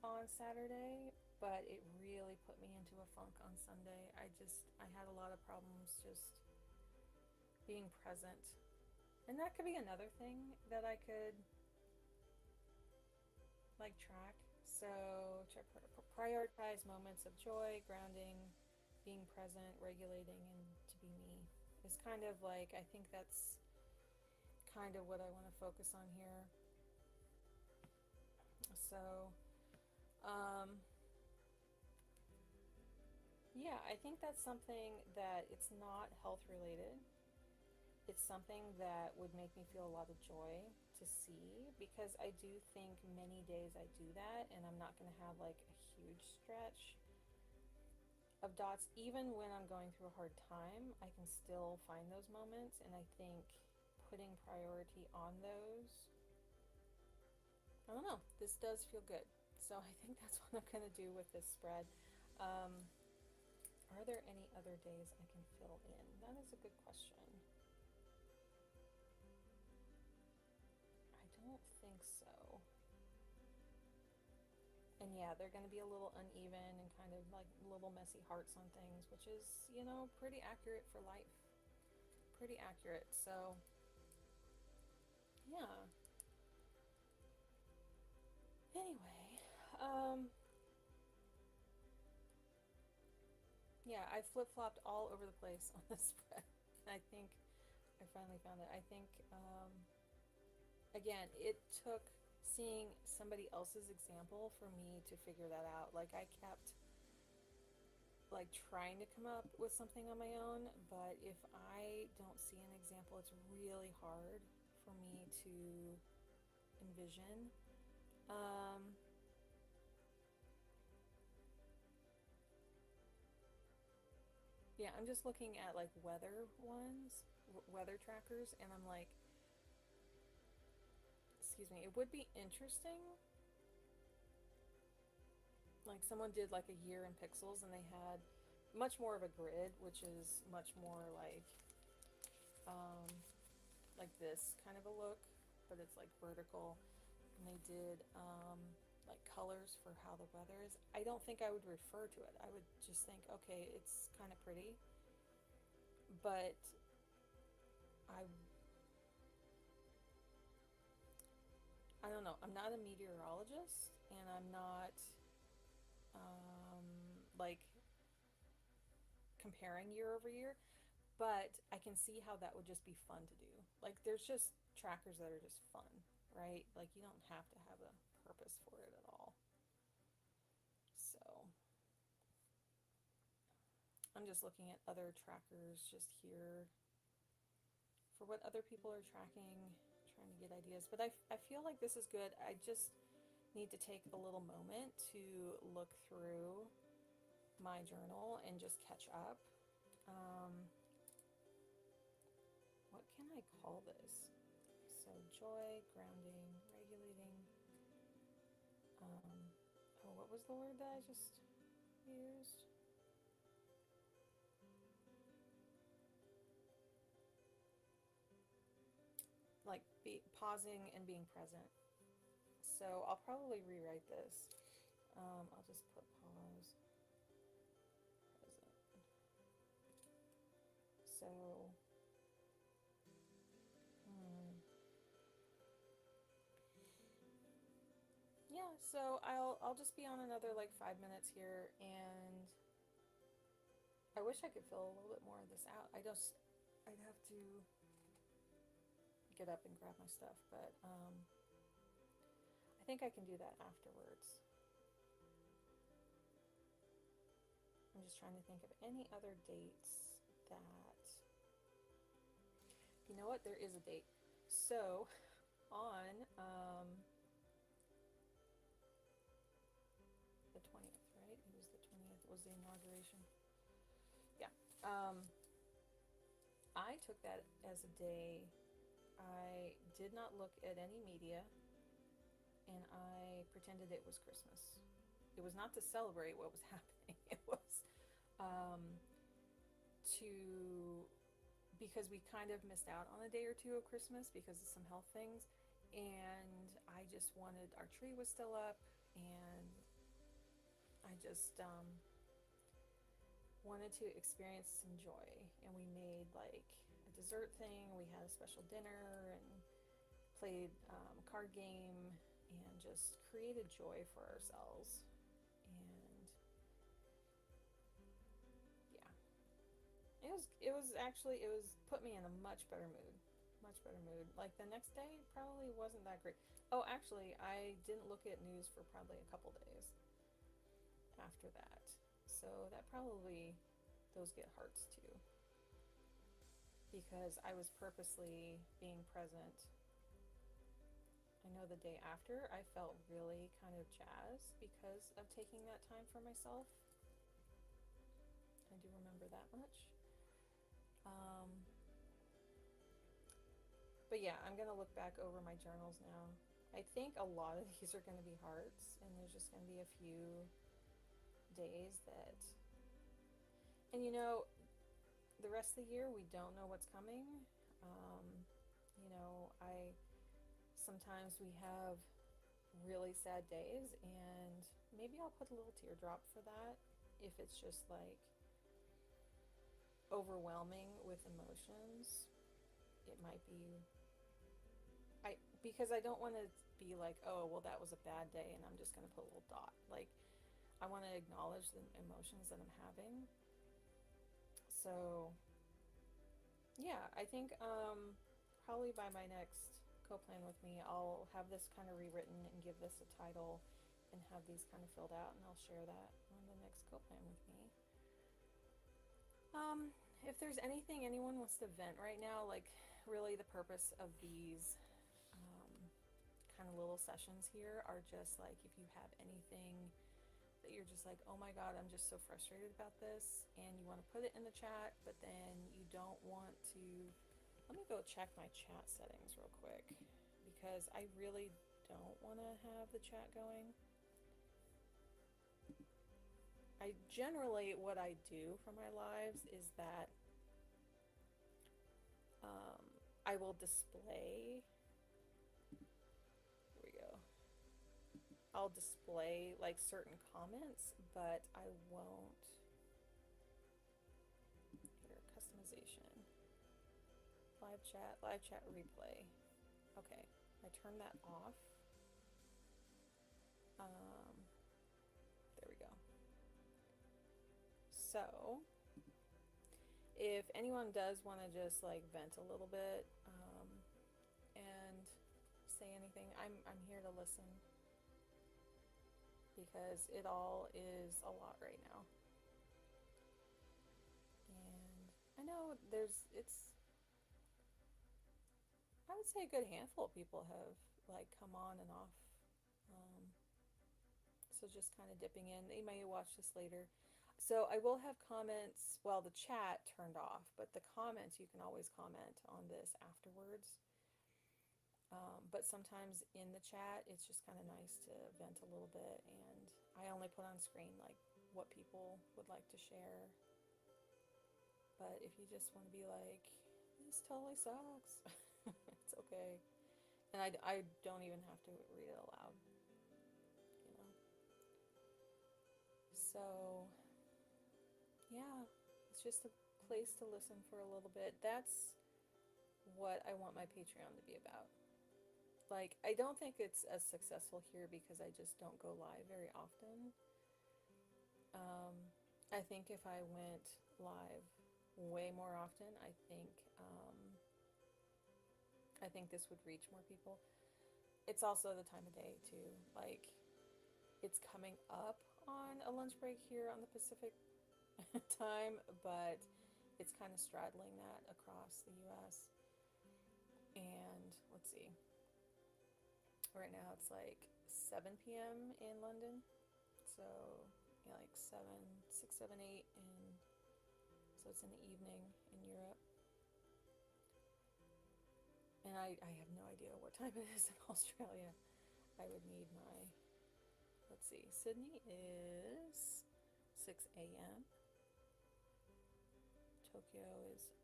on Saturday, but it really put me into a funk on Sunday. I had a lot of problems just being present. And that could be another thing that I could like track. So prioritize moments of joy, grounding, being present, regulating, and to be me is kind of like, I think that's kind of what I want to focus on here. So, um, yeah, I think that's something that it's not health related. It's something that would make me feel a lot of joy to see because I do think many days I do that and I'm not going to have like a huge stretch of dots. Even when I'm going through a hard time, I can still find those moments, and I think putting priority on those, I don't know, this does feel good. So I think that's what I'm going to do with this spread. Um, are there any other days I can fill in? That is a good question. I don't think so. And yeah, they're going to be a little uneven and kind of like little messy hearts on things, which is, you know, pretty accurate for life. Pretty accurate. So, yeah. Anyway, yeah, I flip-flopped all over the place on this spread. I think I finally found it. I think, again, it took seeing somebody else's example for me to figure that out. Like I kept like trying to come up with something on my own, but if I don't see an example, it's really hard for me to envision. Um, yeah, I'm just looking at like weather ones, weather trackers, and I'm like, excuse me, it would be interesting. Like someone did like a year in pixels and they had much more of a grid, which is much more um, like this kind of a look, but it's like vertical. And they did like colors for how the weather is. I don't think I would refer to it. I would just think, okay, it's kind of pretty, but I I don't know. I'm not a meteorologist, and I'm not like comparing year over year, but I can see how that would just be fun to do. Like, there's just trackers that are just fun, right? Like, you don't have to have a purpose for it at all. So, I'm just looking at other trackers just here for what other people are tracking, trying to get ideas. But I feel like this is good. I just need to take a little moment to look through my journal and just catch up. Um, what can I call this? So joy, grounding, regulating. Um, oh, what was the word that I just used? Like pausing and being present. So I'll probably rewrite this. I'll just put pause, present. So, hmm. Yeah, so I'll just be on another like 5 minutes here, and I wish I could fill a little bit more of this out. I'd have to get up and grab my stuff, but I think I can do that afterwards. I'm just trying to think of any other dates that, you know what, there is a date. So on the 20th, right? It was the 20th, was the inauguration. Yeah. I took that as a day I did not look at any media, and I pretended it was Christmas. It was not to celebrate what was happening. It was um, to, because we kind of missed out on a day or two of Christmas because of some health things, and I just wanted, our tree was still up, and I just wanted to experience some joy. And we made like a dessert thing. We had a special dinner and played a card game and just created joy for ourselves. And yeah, it was actually, it was put me in a much better mood. Much better mood. Like the next day probably wasn't that great. Oh, actually, I didn't look at news for probably a couple days after that. So that probably, those get hearts too. Because I was purposely being present. I know the day after I felt really kind of jazzed because of taking that time for myself. I do remember that much. Um, but yeah, I'm gonna look back over my journals now. I think a lot of these are gonna be hearts, and there's just gonna be a few days that, and you know, the rest of the year we don't know what's coming. Um, you know, I sometimes we have really sad days, and maybe I'll put a little teardrop for that if it's just like overwhelming with emotions. It might be, I, because I don't want to be like, oh well, that was a bad day and I'm just going to put a little dot. Like, I want to acknowledge the emotions that I'm having. So yeah, I think probably by my next co-plan with me, I'll have this kind of rewritten and give this a title and have these kind of filled out, and I'll share that on the next co-plan with me. If there's anything anyone wants to vent right now, like really the purpose of these kind of little sessions here are just like if you have anything that you're just like, oh my god, I'm just so frustrated about this, and you want to put it in the chat, but then you don't want to. Let me go check my chat settings real quick because I really don't want to have the chat going. I generally, what I do for my lives is that I will display, here we go, I'll display like certain comments, but I won't, here, customization, live chat replay. Okay, I turn that off. There we go. So, if anyone does want to just like vent a little bit and say anything, I'm here to listen because it all is a lot right now. And I know I would say a good handful of people have like come on and off. So just kind of dipping in. They may watch this later. So I will have comments, well, the chat turned off, but the comments, you can always comment on this afterwards. But sometimes in the chat, it's just kind of nice to vent a little bit, and I only put on screen like what people would like to share. But if you just want to be like, this totally sucks, it's okay. And I don't even have to read it aloud, you know. So, yeah, it's just a place to listen for a little bit. That's what I want my Patreon to be about. Like, I don't think it's as successful here because I just don't go live very often. I think if I went live way more often, I think this would reach more people. It's also the time of day too. Like, it's coming up on a lunch break here on the Pacific time, but it's kind of straddling that across the US. And let's see. Right now it's like 7 p.m. in London. So, yeah, like 7, 6, 7, 8, and so it's in the evening in Europe. And I have no idea what time it is in Australia. I would need my, let's see, Sydney is 6 a.m. Tokyo is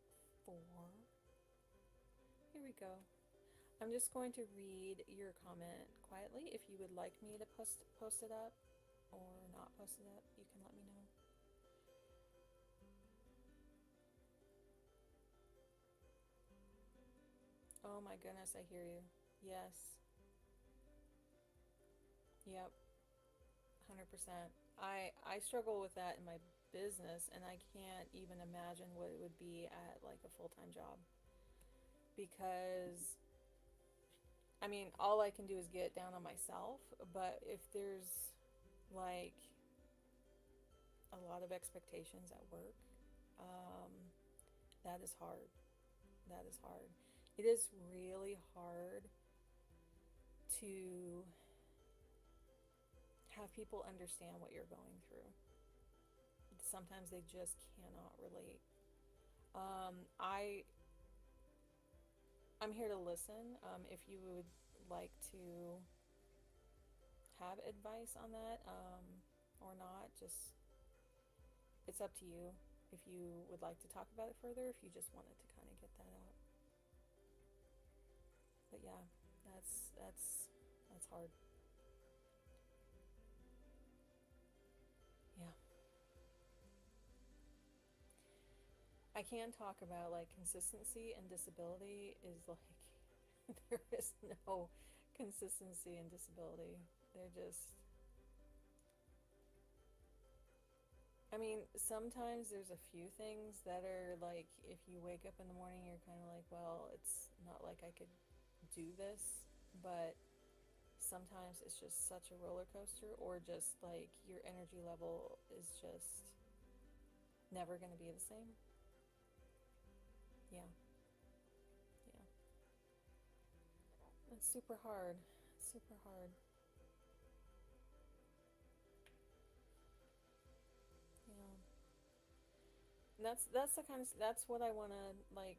4. Here we go. I'm just going to read your comment quietly. If you would like me to post it up or not post it up, you can let me know. Oh my goodness, I hear you. Yes. Yep. 100%. I struggle with that in my business, and I can't even imagine what it would be at like a full-time job. Because I mean, all I can do is get down on myself, but if there's like a lot of expectations at work, that is hard. That is hard. It is really hard to have people understand what you're going through. Sometimes they just cannot relate. I'm here to listen. If you would like to have advice on that or not, just it's up to you. If you would like to talk about it further, if you just wanted to kind of get that out. But yeah, that's hard. Yeah. I can talk about like consistency and disability is like there is no consistency and disability. They're just, I mean, sometimes there's a few things that are like if you wake up in the morning you're kind of like, well, it's not like I could do this, but sometimes it's just such a roller coaster, or just like your energy level is just never going to be the same. Yeah, yeah. It's super hard. Super hard. Yeah. And that's the kind of that's what I want to like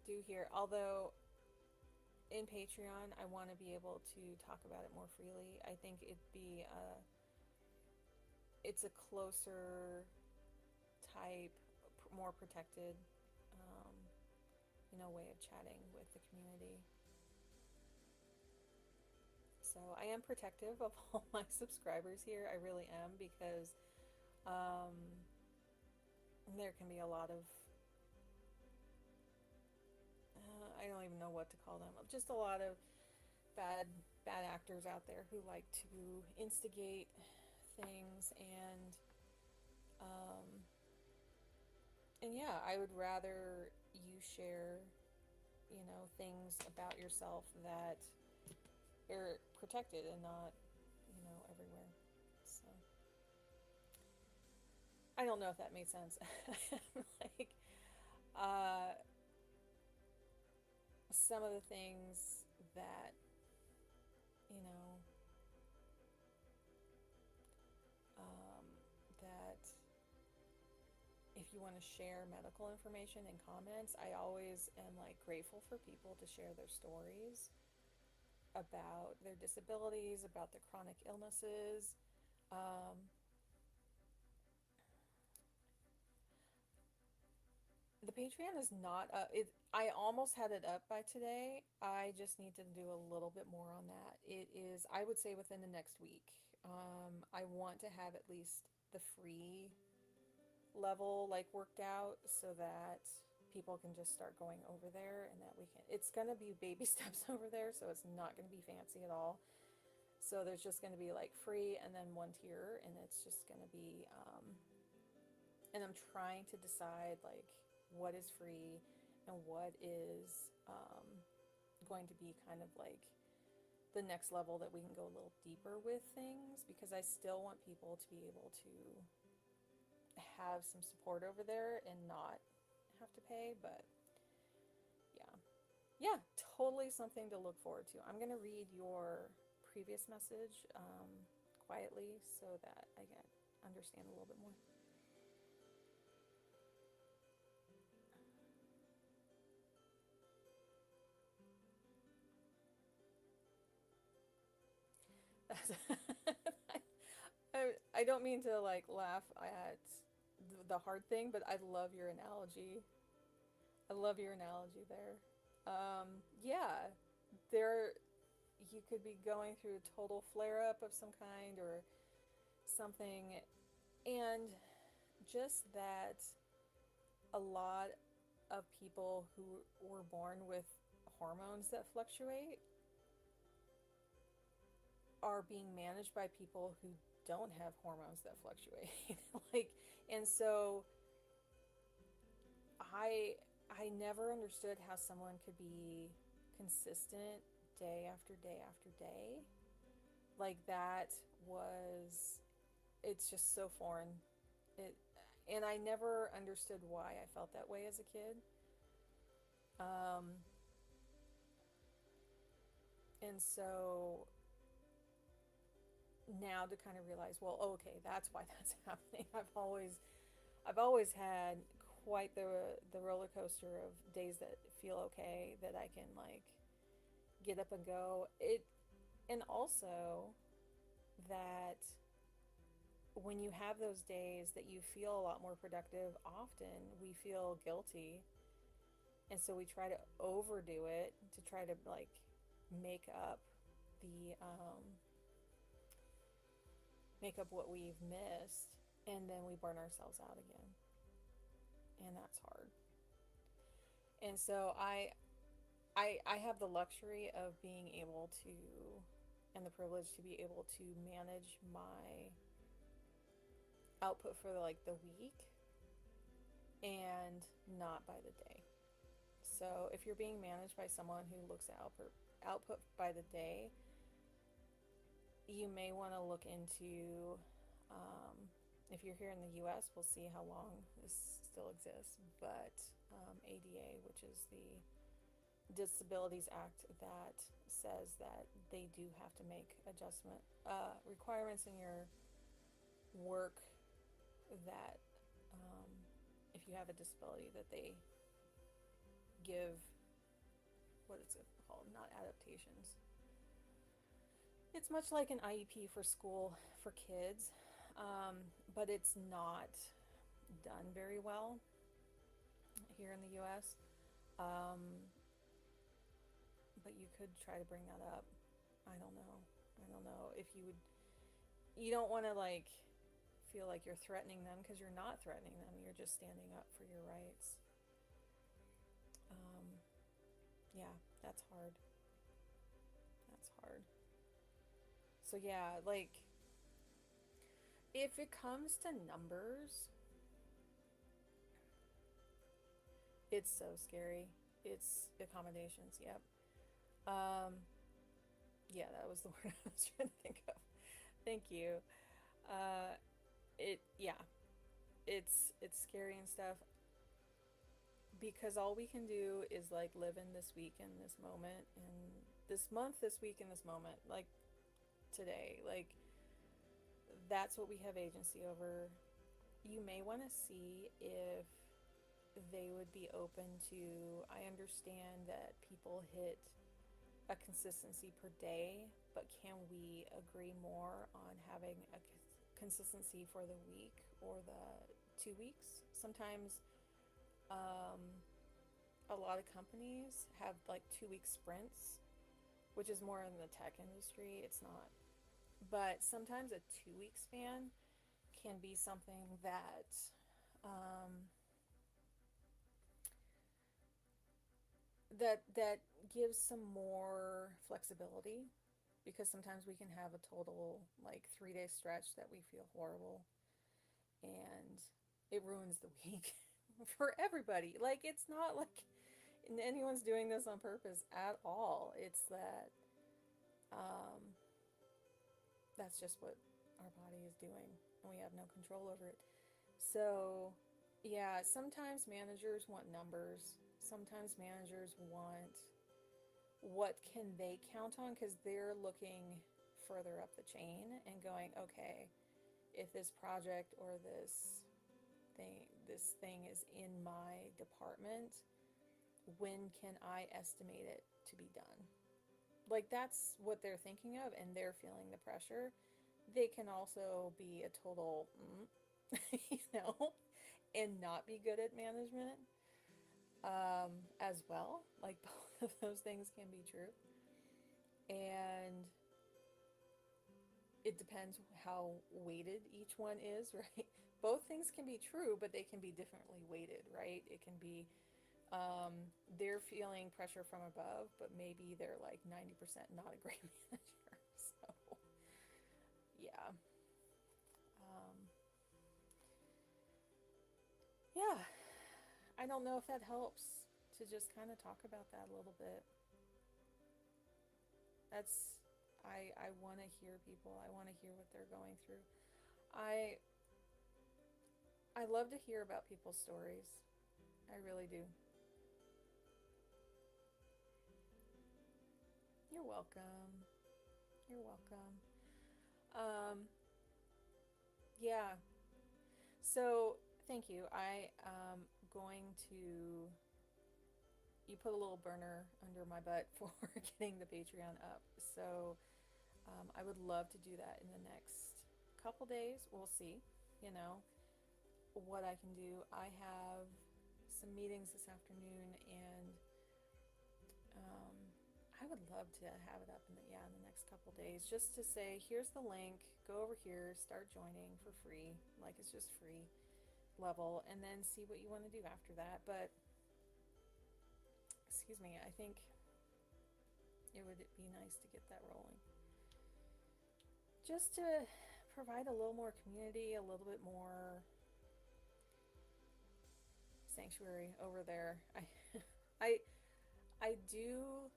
do here. Although in Patreon, I want to be able to talk about it more freely. I think it's a closer type, more protected, um, way of chatting with the community. So I am protective of all my subscribers here. I really am, because um, there can be a lot of I don't even know what to call them. Just a lot of bad bad actors out there who like to instigate things, um, and yeah, I would rather you share, things about yourself that are protected and not, everywhere. So I don't know if that made sense. Like, uh, some of the things that, you know, um, that if you want to share medical information in comments, I always am like grateful for people to share their stories about their disabilities, about their chronic illnesses. Um, the Patreon is not up. I almost had it up by today. I just need to do a little bit more on that. It is, I would say, within the next week. I want to have at least the free level like worked out, so that people can just start going over there, and that we can. It's gonna be baby steps over there, so it's not gonna be fancy at all. So there's just gonna be like free and then one tier, and it's just gonna be. And I'm trying to decide like what is free and what is going to be kind of like the next level that we can go a little deeper with things, because I still want people to be able to have some support over there and not have to pay. But yeah, yeah, totally something to look forward to. I'm gonna read your previous message quietly so that I can understand a little bit more. I don't mean to like laugh at the hard thing, but I love your analogy. I love your analogy there. Yeah, there you could be going through a total flare up of some kind or something, and just that a lot of people who were born with hormones that fluctuate are being managed by people who don't have hormones that fluctuate. Like, and so I I never understood how someone could be consistent day after day after day. Like that was it's just so foreign. It and I never understood why I felt that way as a kid. Um and so now to kind of realize, well, okay, that's why that's happening. I've always had quite the roller coaster of days that feel okay, that I can like get up and go. And also that when you have those days that you feel a lot more productive, often we feel guilty, and so we try to overdo it to try to like make up the make up what we've missed, and then we burn ourselves out again, and that's hard. And so I have the luxury of being able to, and the privilege to be able to manage my output for like the week and not by the day. So if you're being managed by someone who looks at output by the day, you may want to look into, um, if you're here in the US, we'll see how long this still exists, but ADA, which is the Disabilities Act, that says that they do have to make adjustment requirements in your work, that if you have a disability, that they give, what is it called? Not adaptations. It's much like an IEP for school for kids, but it's not done very well here in the US. Um, but you could try to bring that up. I don't know. I don't know if you would. You don't want to like feel like you're threatening them, because you're not threatening them. You're just standing up for your rights. Um, yeah, that's hard. That's hard. So yeah, like if it comes to numbers, it's so scary. It's accommodations. Yep. Um, yeah, that was the word I was trying to think of. Thank you. Uh, yeah, it's scary and stuff, because all we can do is like live in this week and this moment and this month, this week and this moment, like today. Like that's what we have agency over. You may want to see if they would be open to, I understand that people hit a consistency per day, but can we agree more on having a consistency for the week or the 2 weeks? Sometimes a lot of companies have like 2 week sprints, which is more in the tech industry. It's not. But sometimes a 2 week span can be something that that gives some more flexibility, because sometimes we can have a total like 3 day stretch that we feel horrible, and it ruins the week for everybody. Like it's not like anyone's doing this on purpose at all. It's that um, that's just what our body is doing, and we have no control over it. So, yeah, sometimes managers want numbers. Sometimes managers want what can they count on, because they're looking further up the chain and going, okay, if this project or this thing is in my department, when can I estimate it to be done? Like that's what they're thinking of, and they're feeling the pressure. They can also be a total you know, and not be good at management as well. Like both of those things can be true. And it depends how weighted each one is, right? Both things can be true, but they can be differently weighted, right? It can be they're feeling pressure from above, but maybe they're like 90% not a great manager. So, yeah. Um, yeah. I don't know if that helps to just kind of talk about that a little bit. That's I want to hear people. I want to hear what they're going through. I I love to hear about people's stories. I really do. You're welcome. You're welcome. Um yeah. So, thank you. I am going to, you put a little burner under my butt for getting the Patreon up. So, I would love to do that in the next couple days. We'll see, you know, what I can do. I have some meetings this afternoon, and um, I would love to have it up in the next couple days, just to say, here's the link, go over here, start joining for free. Like it's just free level, and then see what you want to do after that. But excuse me, I think it would be nice to get that rolling, just to provide a little more community, a little bit more sanctuary over there. I I do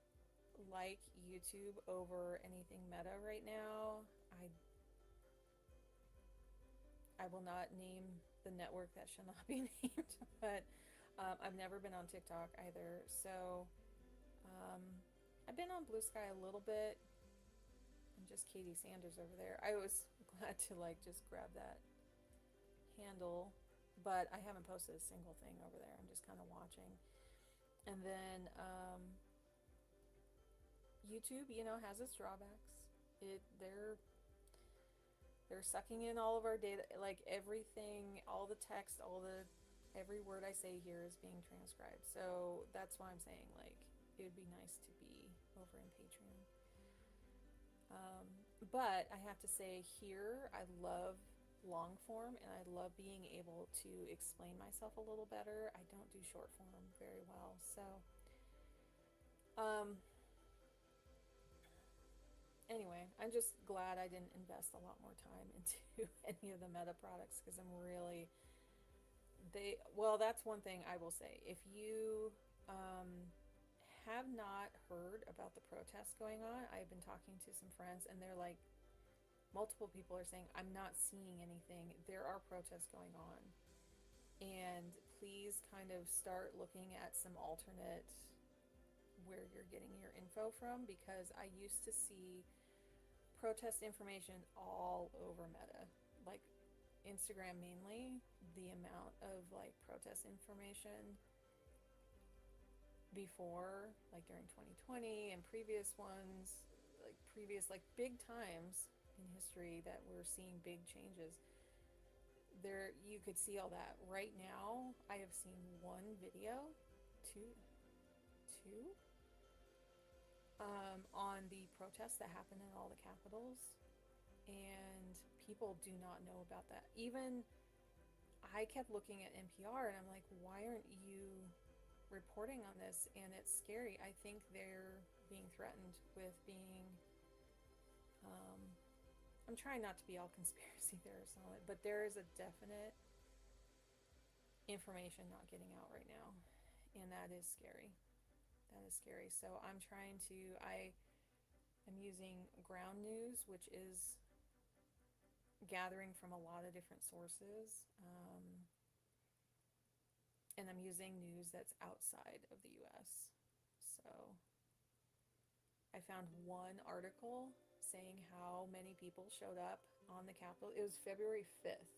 like YouTube over anything Meta right now. I will not name the network that shall not be named, but I've never been on TikTok either. So um, I've been on Blue Sky a little bit. I'm just Katie Sanders over there. I was glad to like just grab that handle, but I haven't posted a single thing over there. I'm just kind of watching. And then YouTube, has its drawbacks. They're sucking in all of our data, like everything, all the text, every word I say here is being transcribed. So that's why I'm saying like it would be nice to be over in Patreon. But I have to say here, I love long form and I love being able to explain myself a little better. I don't do short form very well. So, um, anyway, I'm just glad I didn't invest a lot more time into any of the Meta products because well, that's one thing I will say. If you have not heard about the protests going on, I've been talking to some friends and they're like, multiple people are saying, I'm not seeing anything. There are protests going on. And please kind of start looking at some alternate where you're getting your info from because I used to see protest information all over Meta, like Instagram mainly. The amount of like protest information before, like during 2020 and previous ones, like big times in history that we're seeing big changes. There, you could see all that. Right now, I have seen one video, two, on the protests that happened in all the capitals, and people do not know about that. Even I kept looking at NPR, and I'm like, why aren't you reporting on this? And it's scary. I think they're being threatened with being. I'm trying not to be all conspiracy theorists on it, but there is a definite information not getting out right now, and that is scary. That is scary. So I am using ground news, which is gathering from a lot of different sources, and I'm using news that's outside of the US. So I found one article saying how many people showed up on the Capitol. It was February 5th.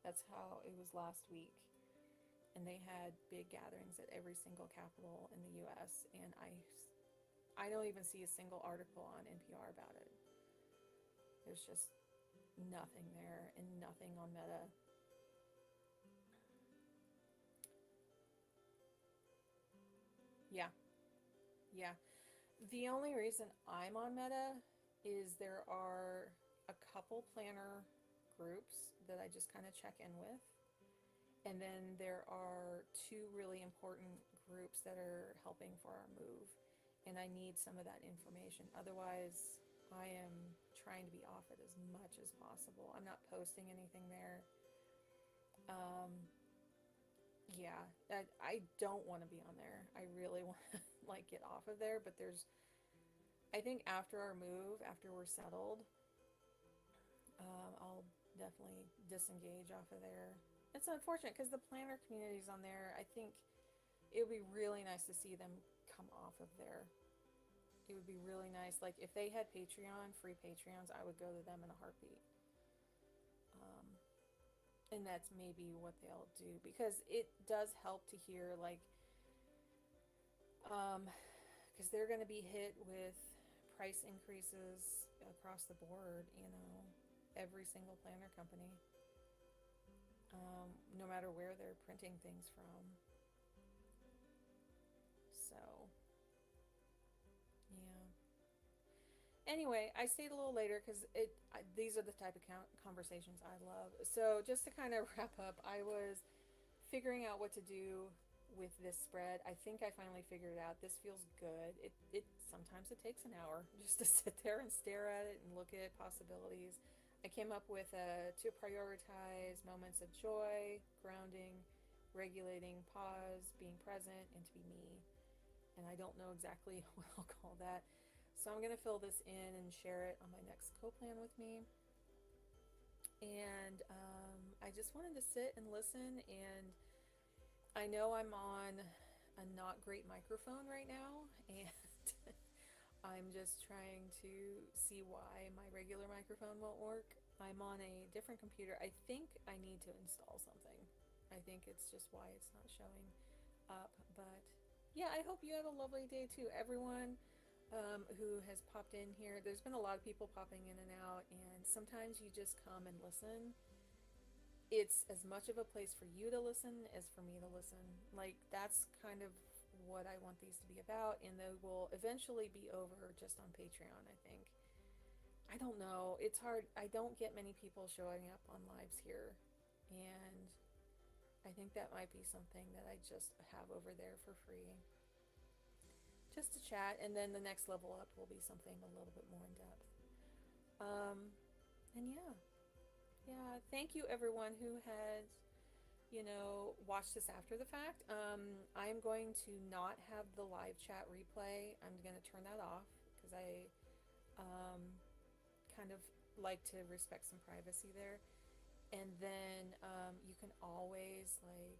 That's how it was last week. And they had big gatherings at every single Capitol in the US. And I don't even see a single article on NPR about it. There's just nothing there and nothing on Meta. Yeah, yeah. The only reason I'm on Meta is there are a couple planner groups that I just kind of check in with. And then there are two really important groups that are helping for our move. And I need some of that information. Otherwise, I am trying to be off it as much as possible. I'm not posting anything there. Um, yeah, I don't want to be on there. I really want to like get off of there. But I think after our move, after we're settled, I'll definitely disengage off of there. It's unfortunate because the planner communities on there, I think it would be really nice to see them come off of there. It would be really nice. Like if they had Patreon, free Patreons, I would go to them in a heartbeat. Um, and that's maybe what they'll do because it does help to hear like, because they're going to be hit with price increases across the board, every single planner company, no matter where they're printing things from. So, yeah. Anyway, I stayed a little later because these are the type of conversations I love. So just to kind of wrap up, I was figuring out what to do with this spread. I think I finally figured it out. This feels good. It sometimes it takes an hour just to sit there and stare at it and look at possibilities. I came up with to prioritize moments of joy, grounding, regulating, pause, being present, and to be me. and I don't know exactly what I'll call that. So I'm going to fill this in and share it on my next co-plan with me. And I just wanted to sit and listen, and I know I'm on a not great microphone right now, and I'm just trying to see why my regular microphone won't work. I'm on a different computer. I think I need to install something. I think it's just why it's not showing up. But yeah, I hope you have a lovely day too, everyone who has popped in here. There's been a lot of people popping in and out, and sometimes you just come and listen. It's as much of a place for you to listen as for me to listen. Like, that's kind of what I want these to be about, and they will eventually be over just on Patreon, I think. I don't know. It's hard. I don't get many people showing up on lives here, and I think that might be something that I just have over there for free. Just to chat, and then the next level up will be something a little bit more in depth. Um, and yeah, yeah. Thank you, everyone who has, watch this after the fact. I'm going to not have the live chat replay. I'm going to turn that off because I kind of like to respect some privacy there. And then you can always, like,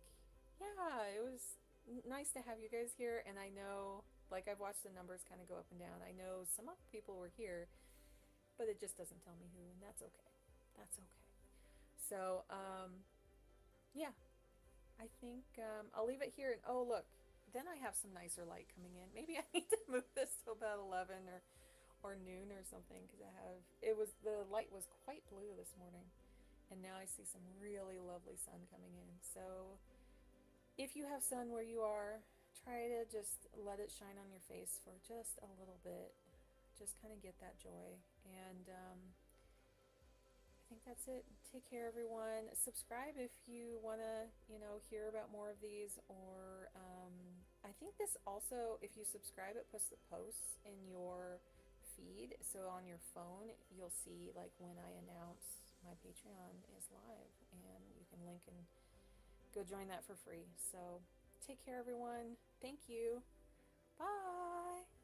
yeah, it was nice to have you guys here. And I know, like, I've watched the numbers kind of go up and down. I know some other people were here, but it just doesn't tell me who, and that's okay. That's okay. So, yeah, I think I'll leave it here. And oh, look, then I have some nicer light coming in. Maybe I need to move this to about 11 or noon or something, because the light was quite blue this morning, and now I see some really lovely sun coming in. So if you have sun where you are, try to just let it shine on your face for just a little bit. Just kind of get that joy. And I think that's it. Take care, everyone. Subscribe if you want to, hear about more of these. Or I think this also, if you subscribe, it puts the posts in your feed. So on your phone, you'll see like when I announce my Patreon is live, and you can link and go join that for free. So take care, everyone. Thank you. Bye.